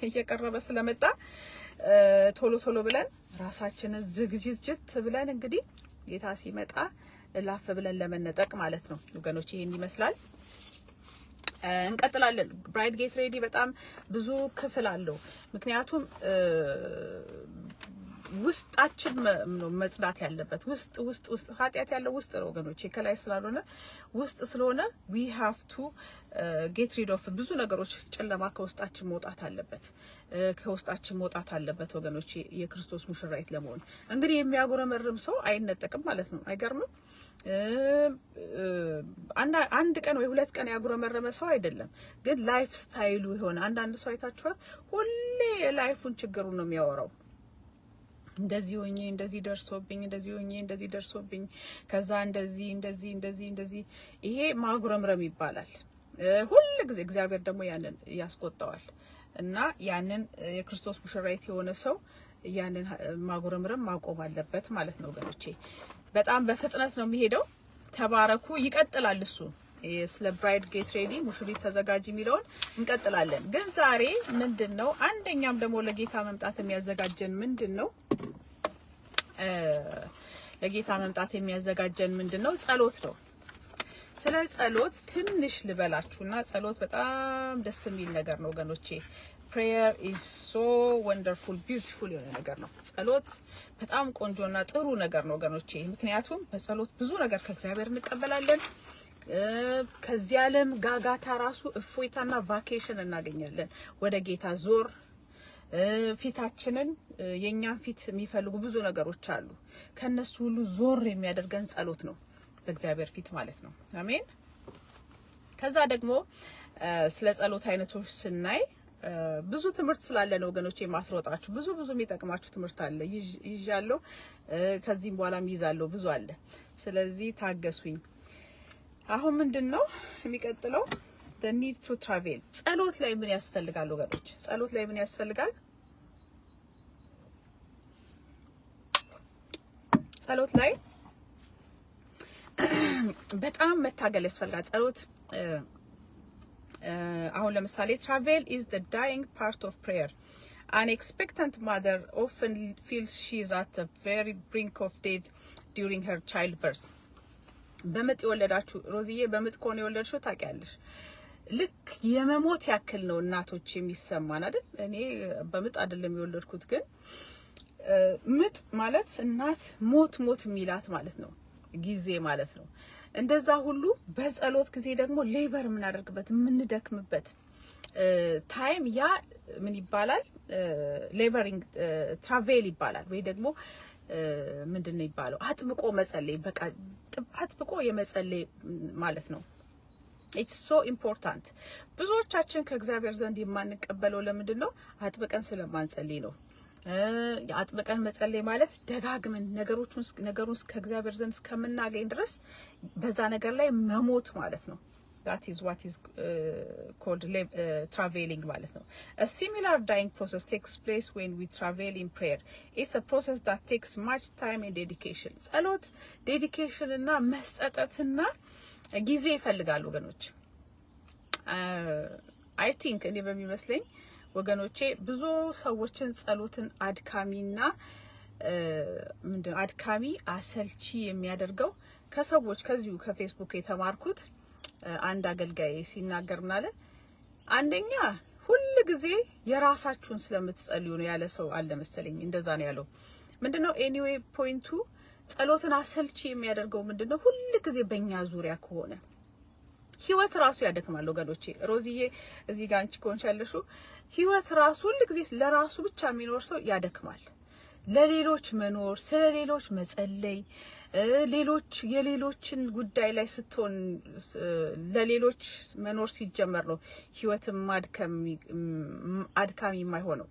እየቀረበ ስለመጣ ቶሎ ብለን ራሳችንን ዝግጅት ብለን እንግዲህ ጌታ ሲመጣ ላፈ ብለን ለመነጠቅ ማለት ነው ወገኖቼ። ይሄን ይመስላል። እንቀጥላለን። ብራይድ ጌት ሬዲ በጣም ብዙ ክፍል አለው። ምክንያቱም ውስጣችን መጽዳት ያለበት ውስጥ ኃጢያት ያለው ውስጥ ነው ወገኖቼ፣ ከላይ ስላልሆነ ውስጥ ስለሆነ we have to get rid of ብዙ ነገሮች። ጨለማ ከውስጣችን መውጣት አለበት ወገኖቼ። የክርስቶስ ሙሽራይት ለመሆን እንግዲህ የሚያጎረመርም ሰው አይነጠቅም ማለት ነው። አይገርምም? አንድ ቀን ወይ 2 ቀን ያጉረመረመ ሰው አይደለም፣ ግን ላይፍ ስታይሉ የሆነ አንዳንድ ሰው አይታችኋል። ሁሌ ላይፉን ችግሩን ነው የሚያወራው። እንደዚህ ሆኜ እንደዚህ ደርሶብኝ ከዛ እንደዚህ ይሄ ማጉረምረም ይባላል። ሁሉ ጊዜ እግዚአብሔር ደግሞ ያንን ያስቆጣዋል እና ያንን የክርስቶስ ሙሽራይት የሆነ ሰው ያንን ማጉረምረም ማቆም አለበት ማለት ነው ወገኖቼ። በጣም በፍጥነት ነው የሚሄደው። ተባረኩ። ይቀጥላል እሱ ስለ ብራይድ ጌት ሬዲ ሙሽሪት ተዘጋጂ የሚለውን እንቀጥላለን። ግን ዛሬ ምንድነው አንደኛም ደግሞ ለጌታ መምጣት የሚያዘጋጀን ምንድነው? ለጌታ መምጣት የሚያዘጋጀን ምንድነው? ጸሎት ነው። ስለ ጸሎት ትንሽ ልበላችሁና ጸሎት በጣም ደስ የሚል ነገር ነው ወገኖቼ። prayer is so wonderful beautiful የሆነ ነገር ነው። ጸሎት በጣም ቆንጆና ጥሩ ነገር ነው ወገኖቼ። ምክንያቱም በጸሎት ብዙ ነገር ከእግዚአብሔር እንቀበላለን። ከዚህ ዓለም ጋጋታ ራሱ እፎይታና ቫኬሽን እናገኛለን። ወደ ጌታ ዞር ፊታችንን የኛን ፊት የሚፈልጉ ብዙ ነገሮች አሉ። ከነሱ ሁሉ ዞር የሚያደርገን ጸሎት ነው በእግዚአብሔር ፊት ማለት ነው። አሜን። ከዛ ደግሞ ስለ ጸሎት አይነቶች ስናይ ብዙ ትምህርት ስላለ ነው ወገኖቼ ማስሮጣችሁ። ብዙ የሚጠቅማችሁ ትምህርት አለ ይዣለሁ። ከዚህም በኋላም ይዛለሁ ብዙ አለ። ስለዚህ ታገሱኝ። አሁን ምንድነው የሚቀጥለው? the need to travel። ጸሎት ላይ ምን ያስፈልጋል ወገኖች? ጸሎት ላይ ምን ያስፈልጋል? ጸሎት ላይ በጣም መታገል ያስፈልጋል። ጸሎት አሁን ለምሳሌ travel is the dying part of prayer. An expectant mother often feels she is at the very brink of death during her childbirth. በምጥ የወለዳችሁ ሮዚዬ በምጥ ከሆነ የወለድሽው ታውቂያለሽ። ልክ የመሞት ያክል ነው እናቶች የሚሰማን አይደል? እኔ በምጥ አይደለም የወለድኩት፣ ግን ምጥ ማለት እናት ሞት የሚላት ማለት ነው፣ ጊዜ ማለት ነው። እንደዛ ሁሉ በጸሎት ጊዜ ደግሞ ሌበር የምናደርግበት የምንደክምበት ታይም ያ ምን ይባላል? ሌበሪንግ ትራቬል ይባላል። ወይ ደግሞ ምንድነው ይባለው? አጥብቆ መጸለይ። በቃ አጥብቆ የመጸለይ ማለት ነው። it's so important። ብዙዎቻችን ከእግዚአብሔር ዘንድ የማንቀበለው ለምንድነው? አጥብቀን ስለማንጸልይ ነው። አጥብቀን መጸለይ ማለት ደጋግመን ነገሩን ከእግዚአብሔር ዘንድ እስከምናገኝ ድረስ በዛ ነገር ላይ መሞት ማለት ነው። that is what is called traveling ማለት ነው። a similar dying process takes place when we travel in prayer. It's a process that takes much time and dedication። ጸሎት ዴዲኬሽን እና መስጠትና ጊዜ ይፈልጋል ወገኖች። I think እኔ በሚመስለኝ ወገኖቼ ብዙ ሰዎችን ጸሎትን አድካሚና አድካሚ አሰልቺ የሚያደርገው ከሰዎች ከዚሁ ከፌስቡክ የተማርኩት አንድ አገልጋይ ሲናገር ምናለ፣ አንደኛ ሁሉ ጊዜ የራሳችሁን ስለምትጸልዩ ነው ያለ ሰው አለ መሰለኝ። እንደዛ ነው ያለው። ምንድነው ኤኒዌይ ፖይንቱ ጸሎትን አሰልቺ የሚያደርገው ምንድነው? ሁሉ ጊዜ በእኛ ዙሪያ ከሆነ ህይወት ራሱ ያደክማል ወገኖቼ። ሮዚዬ እዚህ ጋር አንቺ ኮንቻለሹ ህይወት ራሱ ሁሉ ጊዜ ለራሱ ብቻ የሚኖር ሰው ያደክማል። ለሌሎች መኖር፣ ስለሌሎች መጸለይ፣ የሌሎችን ጉዳይ ላይ ስትሆን ለሌሎች መኖር ሲጀመር ነው ህይወትም አድካሚ የማይሆነው፣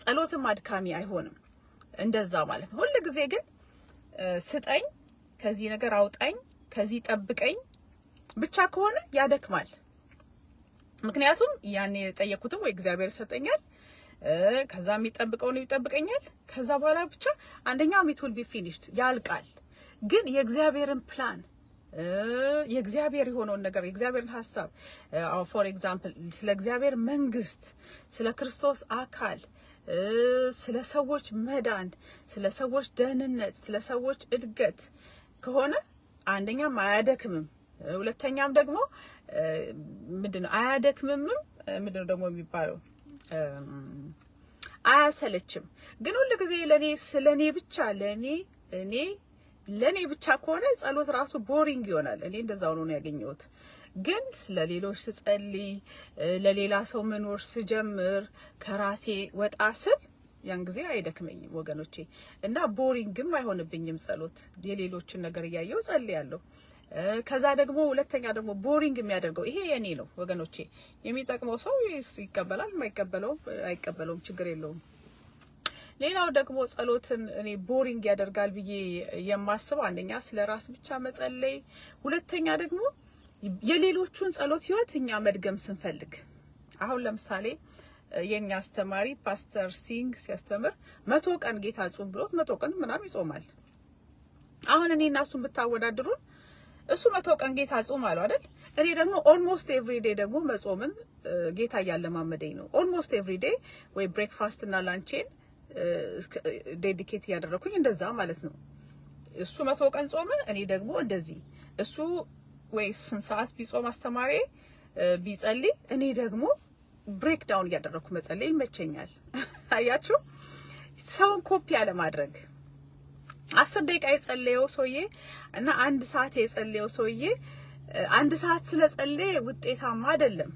ጸሎትም አድካሚ አይሆንም። እንደዛ ማለት ነው። ሁሉ ጊዜ ግን ስጠኝ፣ ከዚህ ነገር አውጣኝ፣ ከዚህ ጠብቀኝ ብቻ ከሆነ ያደክማል። ምክንያቱም ያኔ የጠየቁትም ወይ እግዚአብሔር ሰጠኛል፣ ከዛ የሚጠብቀው ነው ይጠብቀኛል። ከዛ በኋላ ብቻ አንደኛው it will be finished ያልቃል። ግን የእግዚአብሔርን ፕላን የእግዚአብሔር የሆነውን ነገር የእግዚአብሔርን ሐሳብ for example ስለ እግዚአብሔር መንግስት፣ ስለ ክርስቶስ አካል፣ ስለ ሰዎች መዳን፣ ስለ ሰዎች ደህንነት፣ ስለ ሰዎች እድገት ከሆነ አንደኛም አያደክምም፣ ሁለተኛም ደግሞ ምንድነው አያደክምም፣ ምንድነው ደግሞ የሚባለው አያሰለችም። ግን ሁሉ ጊዜ ስለኔ ብቻ ለኔ ብቻ ከሆነ ጸሎት ራሱ ቦሪንግ ይሆናል። እኔ እንደዛው ነው ያገኘሁት። ግን ስለሌሎች ስጸልይ፣ ለሌላ ሰው መኖር ስጀምር፣ ከራሴ ወጣ ስል ያን ጊዜ አይደክመኝም ወገኖቼ፣ እና ቦሪንግም አይሆንብኝም ጸሎት። የሌሎችን ነገር እያየሁ ጸልያለሁ። ከዛ ደግሞ ሁለተኛ ደግሞ ቦሪንግ የሚያደርገው ይሄ የኔ ነው ወገኖቼ። የሚጠቅመው ሰው ይቀበላል፣ የማይቀበለውም አይቀበለውም፣ ችግር የለውም። ሌላው ደግሞ ጸሎትን እኔ ቦሪንግ ያደርጋል ብዬ የማስበው አንደኛ ስለ ራስ ብቻ መጸለይ፣ ሁለተኛ ደግሞ የሌሎቹን ጸሎት ህይወት እኛ መድገም ስንፈልግ አሁን ለምሳሌ የኛ አስተማሪ ፓስተር ሲንግ ሲያስተምር 100 ቀን ጌታ ጾም ብሎት 100 ቀን ምናምን ይጾማል። አሁን እኔና እሱን ብታወዳድሩን እሱ 100 ቀን ጌታ ጾም አለው አይደል? እኔ ደግሞ ኦልሞስት ኤቭሪ ዴይ ደግሞ መጾምን ጌታ ያለማመደኝ ነው። ኦልሞስት ኤቭሪ ዴይ ወይ ብሬክፋስት እና ላንቼን ዴዲኬት ያደረኩኝ እንደዛ ማለት ነው። እሱ 100 ቀን ጾመ፣ እኔ ደግሞ እንደዚህ። እሱ ወይ ስንት ሰዓት ቢጾም አስተማሪ ቢጸልይ፣ እኔ ደግሞ ብሬክ ዳውን ያደረኩ መጸለይ ይመቸኛል። አያችሁ ሰውን ኮፒ ያለ ማድረግ 10 ደቂቃ የጸለየው ሰውዬ እና 1 ሰዓት የጸለየው ሰውዬ 1 ሰዓት ስለጸለየ ውጤታማ አይደለም።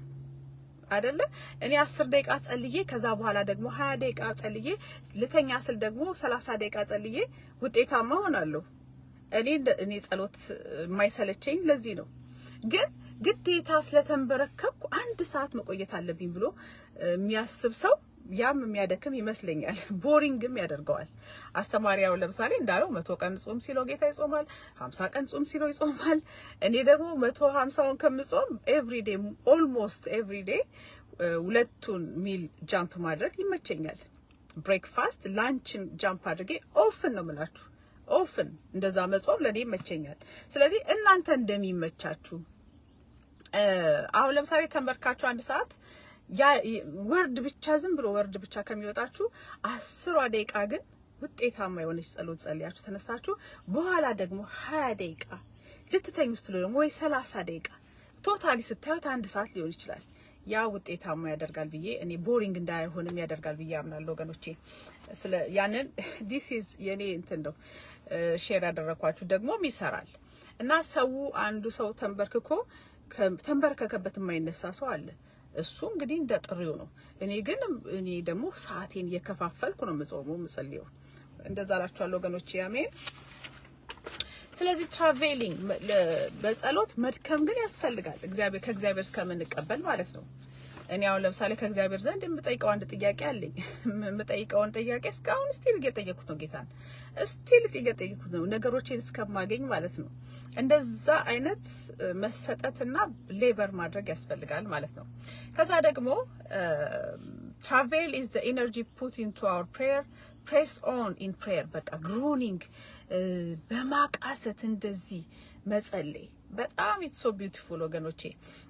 እኔ 10 ደቂቃ ጸልዬ ከዛ በኋላ ደግሞ 20 ደቂቃ ጸልዬ ልተኛ ስል ደግሞ 30 ደቂቃ ጸልዬ ውጤታማ ሆናለሁ። እኔ ጸሎት የማይሰለቸኝ ለዚህ ነው። ግን ግዴታ ስለተንበረከኩ 1 ሰዓት መቆየት አለብኝ ብሎ የሚያስብ ሰው ያም የሚያደክም ይመስለኛል። ቦሪንግም ያደርገዋል። አስተማሪያው ለምሳሌ እንዳለው 100 ቀን ጾም ሲለው ጌታ ይጾማል፣ 50 ቀን ጾም ሲለው ይጾማል። እኔ ደግሞ 150ውን ከምጾም ኤቭሪዴ ኦልሞስት ኤቭሪዴ ሁለቱን ሚል ጃምፕ ማድረግ ይመቸኛል። ብሬክፋስት ላንችን ጃምፕ አድርጌ ኦፍን ነው የምላችሁ፣ ኦፍን እንደዛ መጾም ለኔ ይመቸኛል። ስለዚህ እናንተ እንደሚመቻችሁ አሁን ለምሳሌ ተንበርካችሁ 1 ሰዓት ያ ወርድ ብቻ ዝም ብሎ ወርድ ብቻ ከሚወጣችሁ 10 ደቂቃ ግን ውጤታማ የሆነች ጸሎት ጸልያችሁ ተነሳችሁ በኋላ ደግሞ 20 ደቂቃ ልትተኙ ስትሉ ደግሞ ወይ 30 ደቂቃ ቶታሊ ስታዩት 1 ሰዓት ሊሆን ይችላል። ያ ውጤታማ ያደርጋል ብዬ እኔ ቦሪንግ እንዳይሆንም ያደርጋል ብዬ አምናለሁ ወገኖቼ። ስለ ያንን this is የኔ እንትን ነው ሼር ያደረኳችሁ ደግሞም ይሰራል። እና ሰው አንዱ ሰው ተንበርከከበት የማይነሳ ሰው አለ። እሱ እንግዲህ እንደ ጥሪው ነው። እኔ ደግሞ ሰዓቴን እየከፋፈልኩ ነው የምጾመው የምጸልየው። እንደዛ አላችኋለሁ ወገኖቼ። አሜን። ስለዚህ ትራቬሊንግ በጸሎት መድከም ግን ያስፈልጋል። ከእግዚአብሔር እስከምንቀበል ማለት ነው። እኔ አሁን ለምሳሌ ከእግዚአብሔር ዘንድ የምጠይቀው አንድ ጥያቄ አለኝ። የምጠይቀውን ጥያቄ እስካሁን ስቲል እየጠየኩት ነው ጌታን፣ ስቲል እየጠየኩት ነው ነገሮችን እስከማገኝ ማለት ነው። እንደዛ አይነት መሰጠትና ሌበር ማድረግ ያስፈልጋል ማለት ነው። ከዛ ደግሞ travel is the energy put into our prayer, press on in prayer። በቃ ግሮኒንግ በማቃሰት እንደዚህ መጸለይ በጣም it's so beautiful ወገኖቼ።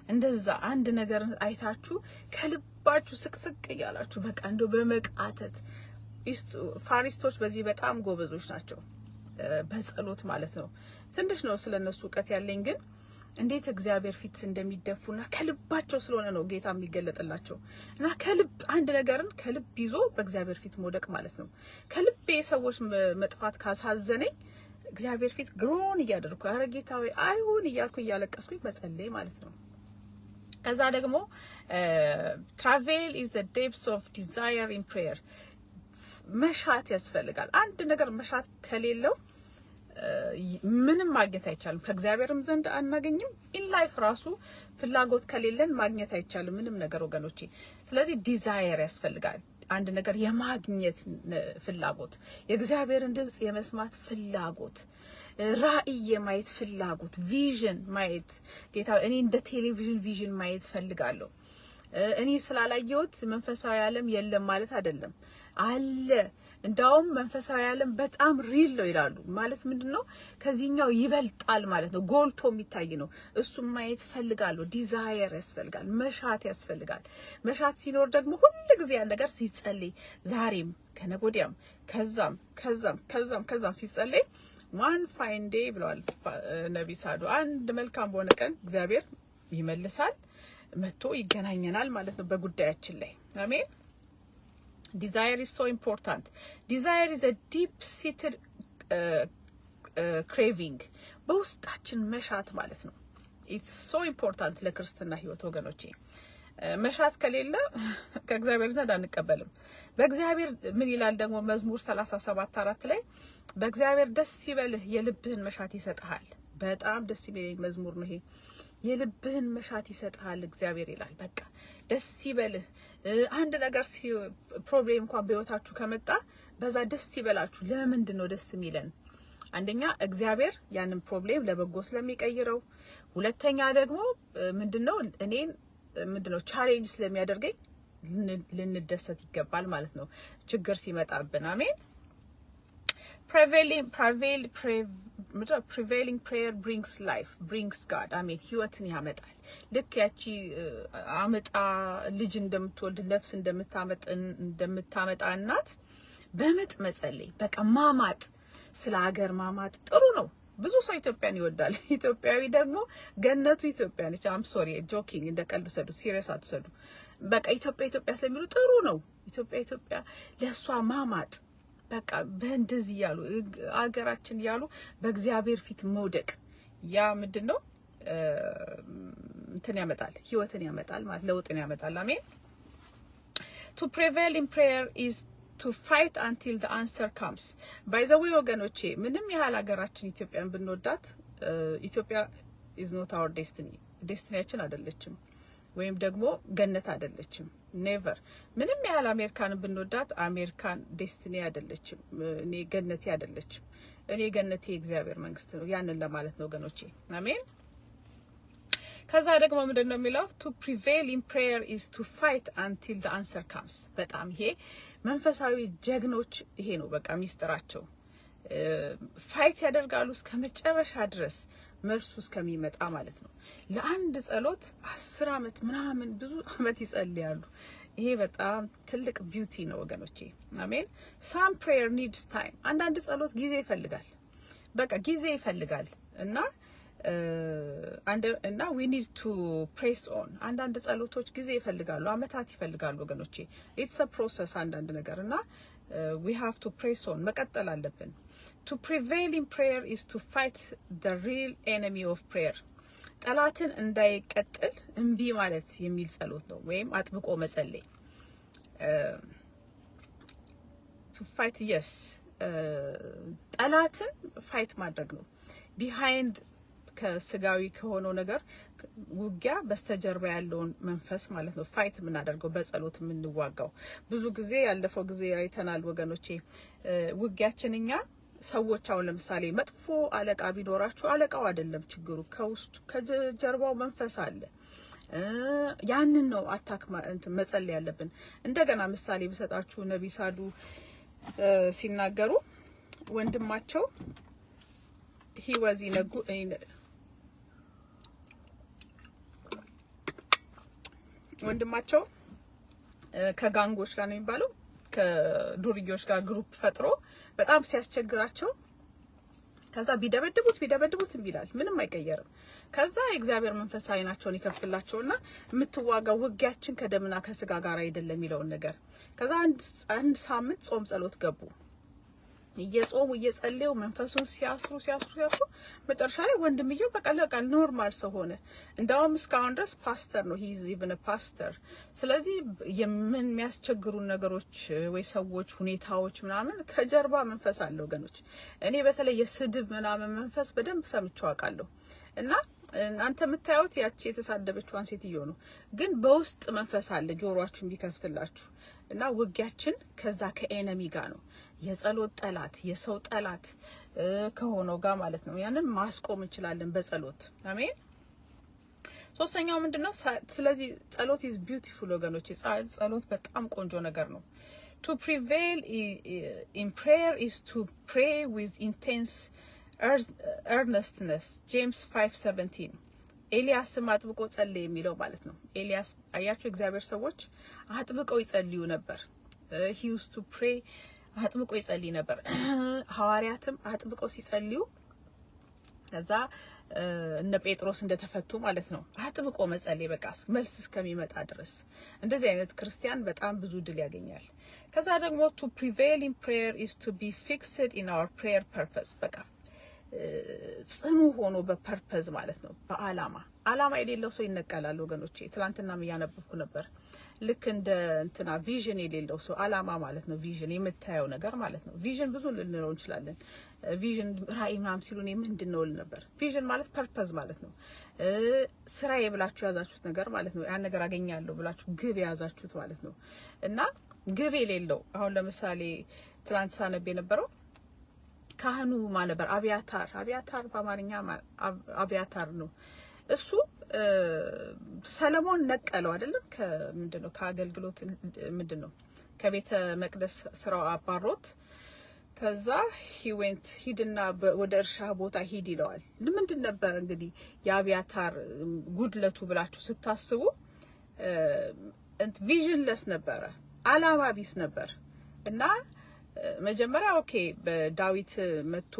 እንደዛ አንድ ነገር አይታችሁ ከልባችሁ ስቅስቅ እያላችሁ በቃ እንደው በመቃተት ፋሪስቶች በዚህ በጣም ጎበዞች ናቸው በጸሎት ማለት ነው። ትንሽ ነው ስለነሱ ዕውቀት ያለኝ፣ ግን እንዴት እግዚአብሔር ፊት እንደሚደፉና ከልባቸው ስለሆነ ነው ጌታ የሚገለጥላቸው። እና ከልብ አንድ ነገርን ከልብ ይዞ በእግዚአብሔር ፊት መውደቅ ማለት ነው። ከልቤ ሰዎች መጥፋት ካሳዘነኝ እግዚአብሔር ፊት ግሮን እያደረኩ አረ ጌታዬ አይሁን እያልኩ እያለቀስኩኝ መጸለይ ማለት ነው። ከዛ ደግሞ travel is the depths of desire in prayer። መሻት ያስፈልጋል። አንድ ነገር መሻት ከሌለው ምንም ማግኘት አይቻልም። ከእግዚአብሔርም ዘንድ አናገኝም። ኢን ላይፍ ራሱ ፍላጎት ከሌለን ማግኘት አይቻልም ምንም ነገር ወገኖቼ። ስለዚህ ዲዛየር ያስፈልጋል። አንድ ነገር የማግኘት ፍላጎት፣ የእግዚአብሔርን ድምጽ የመስማት ፍላጎት፣ ራእይ የማየት ፍላጎት፣ ቪዥን ማየት። ጌታ እኔ እንደ ቴሌቪዥን ቪዥን ማየት ፈልጋለሁ። እኔ ስላላየሁት መንፈሳዊ ዓለም የለም ማለት አይደለም፣ አለ። እንዳውም መንፈሳዊ ዓለም በጣም ሪል ነው ይላሉ። ማለት ምንድነው? ከዚህኛው ይበልጣል ማለት ነው። ጎልቶ የሚታይ ነው። እሱም ማየት ፈልጋለሁ። ዲዛየር ያስፈልጋል፣ መሻት ያስፈልጋል። መሻት ሲኖር ደግሞ ሁሉ ጊዜ ያን ነገር ሲጸልይ ዛሬም ከነጎዲያም ከዛም ሲጸልይ ዋን ፋይን ዴይ ብለዋል ነብይ ሳዶ። አንድ መልካም በሆነ ቀን እግዚአብሔር ይመልሳል፣ መጥቶ ይገናኘናል ማለት ነው በጉዳያችን ላይ። አሜን። Desire is so important. Desire is a deep-seated craving. በውስጣችን መሻት ማለት ነው። It's so important ለክርስትና ህይወት ወገኖቼ። መሻት ከሌለ ከእግዚአብሔር ዘንድ አንቀበልም። በእግዚአብሔር ምን ይላል ደግሞ መዝሙር 37:4 ላይ በእግዚአብሔር ደስ ይበልህ የልብህን መሻት ይሰጥሃል። በጣም ደስ የሚለኝ መዝሙር ነው ይሄ። የልብህን መሻት ይሰጥሃል እግዚአብሔር ይላል። በቃ ደስ ይበልህ። አንድ ነገር ፕሮብሌም እንኳን በህይወታችሁ ከመጣ በዛ ደስ ይበላችሁ። ለምንድን ነው ደስ የሚለን? አንደኛ እግዚአብሔር ያንን ፕሮብሌም ለበጎ ስለሚቀይረው፣ ሁለተኛ ደግሞ ምንድነው እኔን ምንድነው ቻሌንጅ ስለሚያደርገኝ ልንደሰት ይገባል ማለት ነው ችግር ሲመጣብን። አሜን። prevailing prayer brings life, brings God. አሜን። ህይወትን ያመጣል። ልክ ያቺ አመጣ ልጅ እንደምትወልድ ነፍስ እንደምታመጣ እናት በምጥ መጸለይ፣ በቃ ማማጥ፣ ስለ ሀገር ማማጥ ጥሩ ነው። ብዙ ሰው ኢትዮጵያን ይወዳል። ኢትዮጵያዊ ደግሞ ገነቱ ኢትዮጵያ ነች። አም ሶሪ ጆኪንግ፣ እንደ ቀልድ ሰዱ፣ ሲሪየስ አትሰዱ። በቃ ኢትዮጵያ ስለሚሉ ጥሩ ነው። ኢትዮጵያ ለሷ ማማጥ፣ በቃ በእንደዚህ ያሉ አገራችን ያሉ በእግዚአብሔር ፊት መውደቅ፣ ያ ምንድነው እንትን ያመጣል፣ ህይወትን ያመጣል ማለት ለውጥን ያመጣል። አሜን። to prevail in prayer is to fight until the answer comes. by the way ወገኖቼ ምንም ያህል ሀገራችን ኢትዮጵያን ብንወዳት ኢትዮጵያ is not our destiny. ዴስቲኒያችን አይደለችም፣ ወይም ደግሞ ገነት አይደለችም። ኔቨር። ምንም ያህል አሜሪካን ብንወዳት አሜሪካን ዴስቲኒ አይደለችም፣ እኔ ገነቴ አይደለችም። እኔ ገነቴ እግዚአብሔር መንግስት ነው። ያንን ለማለት ነው ወገኖቼ። አሜን። ከዛ ደግሞ ምንድነው የሚለው to prevail in prayer is to fight until the answer comes. በጣም ይሄ መንፈሳዊ ጀግኖች ይሄ ነው በቃ ሚስጥራቸው። ፋይት ያደርጋሉ እስከ መጨረሻ ድረስ መልሱ እስከሚመጣ ማለት ነው። ለአንድ ጸሎት 10 አመት ምናምን ብዙ አመት ይጸልያሉ። ይሄ በጣም ትልቅ ቢዩቲ ነው ወገኖቼ። አሜን። some prayer needs time. አንዳንድ ጸሎት ጊዜ ይፈልጋል፣ በቃ ጊዜ ይፈልጋል እና we need to press on. አንዳንድ ጸሎቶች ጊዜ ይፈልጋሉ፣ አመታት ይፈልጋሉ ወገኖቼ። it's a process አንዳንድ ነገር እና we have to press on፣ መቀጠል አለብን። to prevail in prayer is to fight the real enemy of prayer. ጠላትን እንዳይቀጥል እምቢ ማለት የሚል ጸሎት ነው፣ ወይም አጥብቆ መጸለይ። to fight, yes, ጠላትን ፋይት ማድረግ ነው። behind ከስጋዊ ከሆነው ነገር ውጊያ በስተጀርባ ያለውን መንፈስ ማለት ነው ፋይት የምናደርገው በጸሎት የምንዋጋው። ብዙ ጊዜ ያለፈው ጊዜ አይተናል ወገኖቼ። ውጊያችን እኛ ሰዎች አሁን ለምሳሌ መጥፎ አለቃ ቢኖራችሁ አለቃው አይደለም ችግሩ፣ ከውስጡ ከጀርባው መንፈስ አለ። ያንን ነው አታክ መጸለይ ያለብን። እንደገና ምሳሌ ብሰጣችሁ ነብይ ሳዱ ሲናገሩ ወንድማቸው ሂወዚ ነጉ ወንድማቸው ከጋንጎች ጋር ነው የሚባለው ከዱርዮች ጋር ግሩፕ ፈጥሮ በጣም ሲያስቸግራቸው ከዛ ቢደበድቡት ይላል ምንም አይቀየርም። ከዛ የእግዚአብሔር መንፈስ አይናቸውን ይከፍትላቸውና የምትዋጋው ውጊያችን ከደምና ከስጋ ጋር አይደለም ይለውን ነገር ከዛ አንድ ሳምንት ጾም ጸሎት ገቡ። እየጾሙ እየጸለዩ መንፈሱን ሲያስሩ መጨረሻ ላይ ወንድምየው በቃ ኖርማል ሰው ሆነ። እንዳውም እስካሁን ድረስ ፓስተር ነው። ሂዝ ኢቭን ፓስተር። ስለዚህ የምን የሚያስቸግሩ ነገሮች ወይ ሰዎች ሁኔታዎች ምናምን ከጀርባ መንፈስ አለ ወገኖች። እኔ በተለይ የስድብ ምናምን መንፈስ በደንብ ሰምቼው አውቃለሁ። እና አንተ የምታዩት ያቺ የተሳደበችዋን ሴትዮ ነው፣ ግን በውስጥ መንፈስ አለ ጆሮአችሁን ቢከፍትላችሁ። እና ውጊያችን ከዛ ከኤነሚ ጋር ነው። የጸሎት ጠላት የሰው ጠላት ከሆነው ጋር ማለት ነው። ያንን ማስቆም እንችላለን በጸሎት። አሜን። ሶስተኛው ምንድነው? ስለዚህ ጸሎት is beautiful ወገኖች። ጸሎት በጣም ቆንጆ ነገር ነው። to prevail in prayer is to pray with intense earnestness. James 5:17 ኤልያስም አጥብቆ ጸለየ የሚለው ማለት ነው። ኤልያስ አያችሁ እግዚአብሔር ሰዎች አጥብቀው ይጸልዩ ነበር። he used to pray አጥብቆ ይጸልይ ነበር። ሐዋርያትም አጥብቀው ሲጸልዩ ከዛ እነ ጴጥሮስ እንደተፈቱ ማለት ነው። አጥብቆ መጸለይ በቃ መልስ እስከሚመጣ ድረስ። እንደዚህ አይነት ክርስቲያን በጣም ብዙ ድል ያገኛል። ከዛ ደግሞ to prevail in prayer is to be fixed in our prayer purpose. በቃ ጽኑ ሆኖ በፐርፐዝ ማለት ነው። በአላማ የሌለው ሰው ይነቀላል ወገኖቼ። ትላንትናም እያነበብኩ ነበር። ልክ እንደ እንትና ቪዥን የሌለው ሰው አላማ ማለት ነው። ቪዥን የምታየው ነገር ማለት ነው። ቪዥን ብዙ ልንለው እንችላለን። ቪዥን ራዕይ ምናምን ሲሉን ምንድነው ል ነበር። ቪዥን ማለት ፐርፐዝ ማለት ነው። ስራዬ ብላችሁ ያዛችሁት ነገር ማለት ነው። ያን ነገር አገኛለሁ ብላችሁ ግብ ያዛችሁት ማለት ነው። እና ግብ የሌለው አሁን ለምሳሌ ትላንት ሳነብ የነበረው ካህኑ ማን ነበር? አብያታር በአማርኛ አብያታር ነው። እሱ ሰለሞን ነቀለው አይደለም? ከምንድነው ከአገልግሎት ምንድነው ከቤተ መቅደስ ስራው አባሮት ከዛ ሂድና ወደ እርሻ ቦታ ሂድ ይለዋል። ለምንድን ነበር እንግዲህ የአብያታር ጉድለቱ ብላችሁ ስታስቡ ቪዥንለስ ነበረ፣ አላማ ቢስ ነበር። እና መጀመሪያ ኦኬ በዳዊት መጥቶ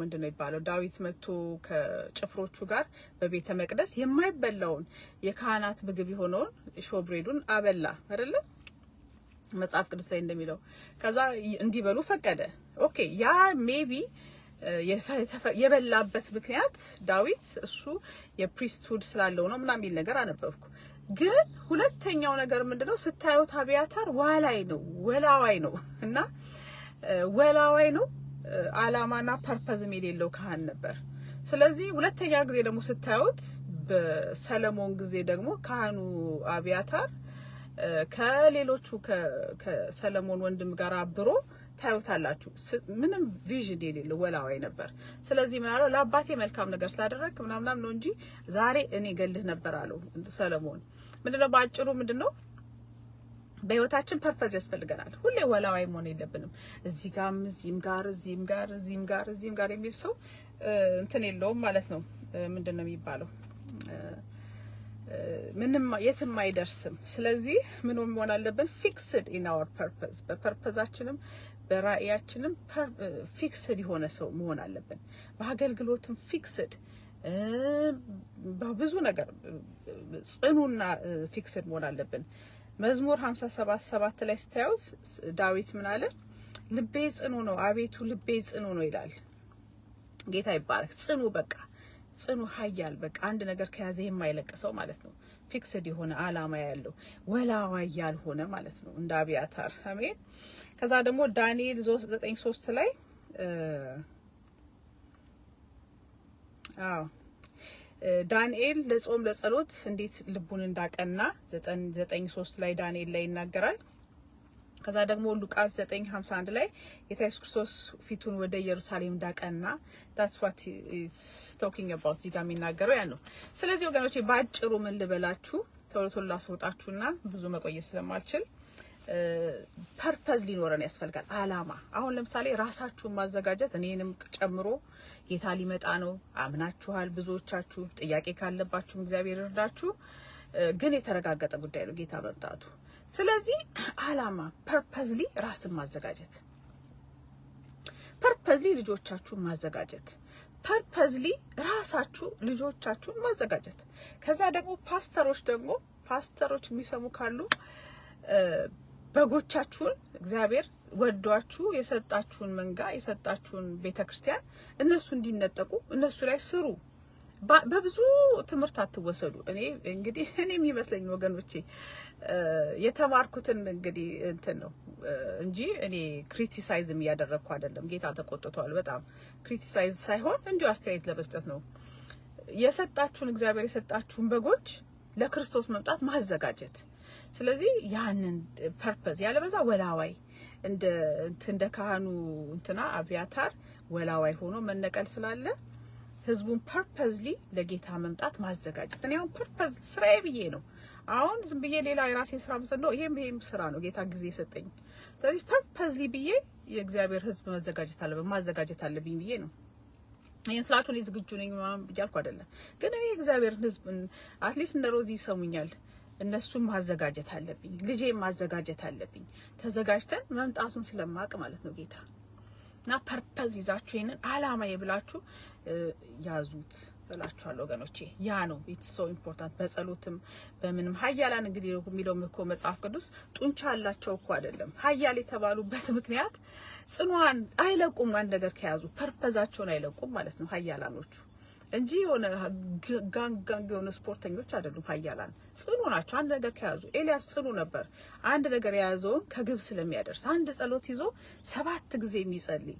ምንድነው ይባለው ዳዊት መጥቶ ከጭፍሮቹ ጋር በቤተ መቅደስ የማይበላውን የካህናት ምግብ የሆነውን ሾብሬዱን አበላ አይደለ? መጽሐፍ ቅዱስ ላይ እንደሚለው ከዛ እንዲበሉ ፈቀደ። ኦኬ ያ ሜቢ የበላበት ምክንያት ዳዊት እሱ የፕሪስትሁድ ስላለው ነው ምናምን የሚል ነገር አነበብኩ። ግን ሁለተኛው ነገር ምንድነው ስታዩት አብያታር ወላዋይ ነው እና ወላዋይ ነው፣ አላማና ፐርፐዝም የሌለው ካህን ነበር። ስለዚህ ሁለተኛ ጊዜ ደግሞ ስታዩት በሰለሞን ጊዜ ደግሞ ካህኑ አብያታር ከሌሎቹ ከሰለሞን ወንድም ጋር አብሮ ታዩታላችሁ። ምንም ቪዥን የሌለው ወላዋይ ነበር። ስለዚህ ምን አለው? ለአባቴ መልካም ነገር ስላደረክ ምናምናም ነው እንጂ ዛሬ እኔ ገልህ ነበር አለው ሰለሞን። ምንድነው ባጭሩ ምንድነው በህይወታችን ፐርፐዝ ያስፈልገናል። ሁሌ ወላዋይ መሆን የለብንም። እዚህም ጋር የሚል ሰው እንትን የለውም ማለት ነው። ምንድነው የሚባለው? ምንም የትም አይደርስም። ስለዚህ ምን መሆን አለብን? ፊክስድ ኢን አወር ፐርፐዝ፣ በፐርፐዛችንም በራእያችንም ፊክስድ የሆነ ሰው መሆን አለብን። በአገልግሎትም ፊክስድ፣ በብዙ ነገር ጽኑና ፊክስድ መሆን አለብን። መዝሙር 57:7 ላይ ስታዩት ዳዊት ምን አለ? ልቤ ጽኑ ነው፣ አቤቱ ልቤ ጽኑ ነው ይላል። ጌታ ይባረክ። ጽኑ በቃ ጽኑ ኃያል በቃ አንድ ነገር ከያዘ የማይለቅሰው ማለት ነው። ፊክስድ የሆነ አላማ ያለው ወላዋይ ያልሆነ ማለት ነው፣ እንደ አብያታር። አሜን። ከዛ ደግሞ ዳንኤል 9:3 ላይ ዳንኤል ለጾም ለጸሎት እንዴት ልቡን እንዳቀና 9:3 ላይ ዳንኤል ላይ ይናገራል። ከዛ ደግሞ ሉቃስ 9:51 ላይ ጌታ ኢየሱስ ክርስቶስ ፊቱን ወደ ኢየሩሳሌም እንዳቀና that's what is talking about እዚህ ጋር የሚናገረው ያ ነው። ስለዚህ ወገኖቼ ባጭሩ ምን ልበላችሁ ቶሎ ላስወጣችሁና ብዙ መቆየት ስለማልችል ፐርፐዝ ሊኖረን ያስፈልጋል፣ አላማ። አሁን ለምሳሌ ራሳችሁን ማዘጋጀት እኔንም ጨምሮ ጌታ ሊመጣ ነው አምናችኋል። ብዙዎቻችሁ ጥያቄ ካለባችሁ እግዚአብሔር ይርዳችሁ፣ ግን የተረጋገጠ ጉዳይ ነው ጌታ መምጣቱ። ስለዚህ አላማ ፐርፐዝሊ ራስን ማዘጋጀት፣ ፐርፐዝሊ ልጆቻችሁን ማዘጋጀት፣ ፐርፐዝሊ ራሳችሁ ልጆቻችሁን ማዘጋጀት። ከዛ ደግሞ ፓስተሮች የሚሰሙ ካሉ በጎቻችሁን እግዚአብሔር ወዷችሁ የሰጣችሁን መንጋ የሰጣችሁን ቤተክርስቲያን እነሱ እንዲነጠቁ እነሱ ላይ ስሩ። በብዙ ትምህርት አትወሰዱ። እኔ የሚመስለኝ ወገኖቼ የተማርኩትን እንግዲህ እንትን ነው እንጂ እኔ ክሪቲሳይዝም እያደረግኩ አይደለም። ጌታ ተቆጥቷል በጣም ክሪቲሳይዝ ሳይሆን እንዲሁ አስተያየት ለመስጠት ነው። የሰጣችሁን እግዚአብሔር የሰጣችሁን በጎች ለክርስቶስ መምጣት ማዘጋጀት። ስለዚህ ያንን ፐርፐዝ ያለበዛ ወላዋይ እንደ ካህኑ አብያታር ወላዋይ ሆኖ መነቀል ስላለ ህዝቡን ፐርፐዝሊ ለጌታ መምጣት ማዘጋጀት። እኔ አሁን ፐርፐዝ ስራዬ ብዬ ነው አሁን ዝም ብዬ ሌላ የራሴ ስራ መስሎ ይሄም ስራ ነው ጌታ ጊዜ ሰጠኝ። ስለዚህ ፐርፐዝሊ ብዬ የእግዚአብሔር ህዝብ ማዘጋጀት አለብኝ ብዬ ነው። ይሄን ስላችሁ እኔ ዝግጁ ነኝ ብያልኩ አይደለም፣ ግን እኔ የእግዚአብሔር ህዝብ አትሊስት እንደ ሮዚ ይሰሙኛል። እነሱም ማዘጋጀት አለብኝ፣ ልጄም ማዘጋጀት አለብኝ። ተዘጋጅተን መምጣቱን ስለማቅ ማለት ነው ጌታ እና ፐርፐዝ ይዛችሁ ይሄንን አላማ ይብላችሁ ያዙት እላችኋለሁ ወገኖቼ። ያ ነው ኢትስ ሶ ኢምፖርታንት። በጸሎትም በምንም ኃያላን እንግዲህ የሚለው እኮ መጽሐፍ ቅዱስ ጡንቻ አላቸው እኮ አይደለም። ኃያል የተባሉበት ምክንያት ጽኑዓን አይለቁም። አንድ ነገር ከያዙ ፐርፐዛቸውን አይለቁም ማለት ነው ኃያላኖቹ እንጂ የሆነ ጋንግ የሆነ ስፖርተኞች አይደሉም። ኃያላን ጽኑ ናቸው። አንድ ነገር ከያዙ ኤልያስ ጽኑ ነበር። አንድ ነገር የያዘውን ከግብ ስለሚያደርስ አንድ ጸሎት ይዞ 7 ጊዜ የሚጸልይ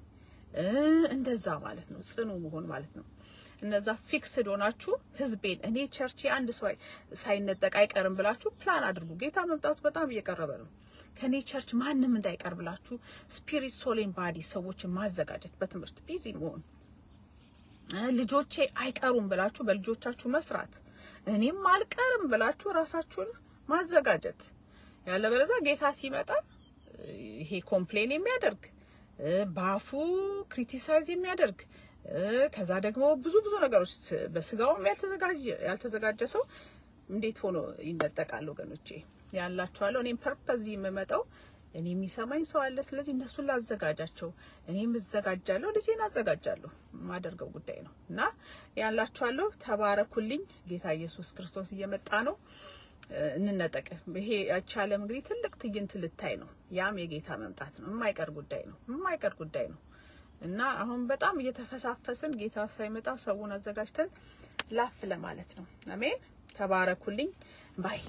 እንደዛ ማለት ነው ጽኑ መሆን ማለት ነው። እነዛ ፊክስድ ሆናችሁ ህዝቤን እኔ ቸርች አንድ ሰው ሳይነጠቅ አይቀርም ብላችሁ ፕላን አድርጉ። ጌታ መምጣቱ በጣም እየቀረበ ነው። ከኔ ቸርች ማንንም እንዳይቀርብላችሁ ስፒሪት ሶሌን ባዲ ሰዎችን ማዘጋጀት በትምህርት ቢዚ መሆን ልጆቼ አይቀሩም ብላችሁ በልጆቻችሁ መስራት እኔም አልቀርም ብላችሁ ራሳችሁን ማዘጋጀት ያለበለዚያ ጌታ ሲመጣ ይሄ ኮምፕሌን የሚያደርግ ባፉ ክሪቲሳይዝ የሚያደርግ ከዛ ደግሞ ብዙ ነገሮች በስጋውም ያልተዘጋጀ ሰው እንዴት ሆኖ ይነጠቃል ወገኖቼ ያላችኋለሁ እኔም ፐርፐዝ የምመጣው እኔ የሚሰማኝ ሰው አለ ስለዚህ እነሱን ላዘጋጃቸው እኔም እዘጋጃለሁ ልጄን አዘጋጃለሁ ማደርገው ጉዳይ ነው እና ያላችኋለሁ ተባረኩልኝ ጌታ ኢየሱስ ክርስቶስ እየመጣ ነው እንነጠቅ ይሄ ያቻለም እንግዲህ ትልቅ ትዕይንት ልታይ ነው ያም የጌታ መምጣት ነው የማይቀር ጉዳይ ነው እና አሁን በጣም እየተፈሳፈስን ጌታ ሳይመጣ ሰውን አዘጋጅተን ላፍ ለማለት ነው አሜን ተባረኩልኝ ባይ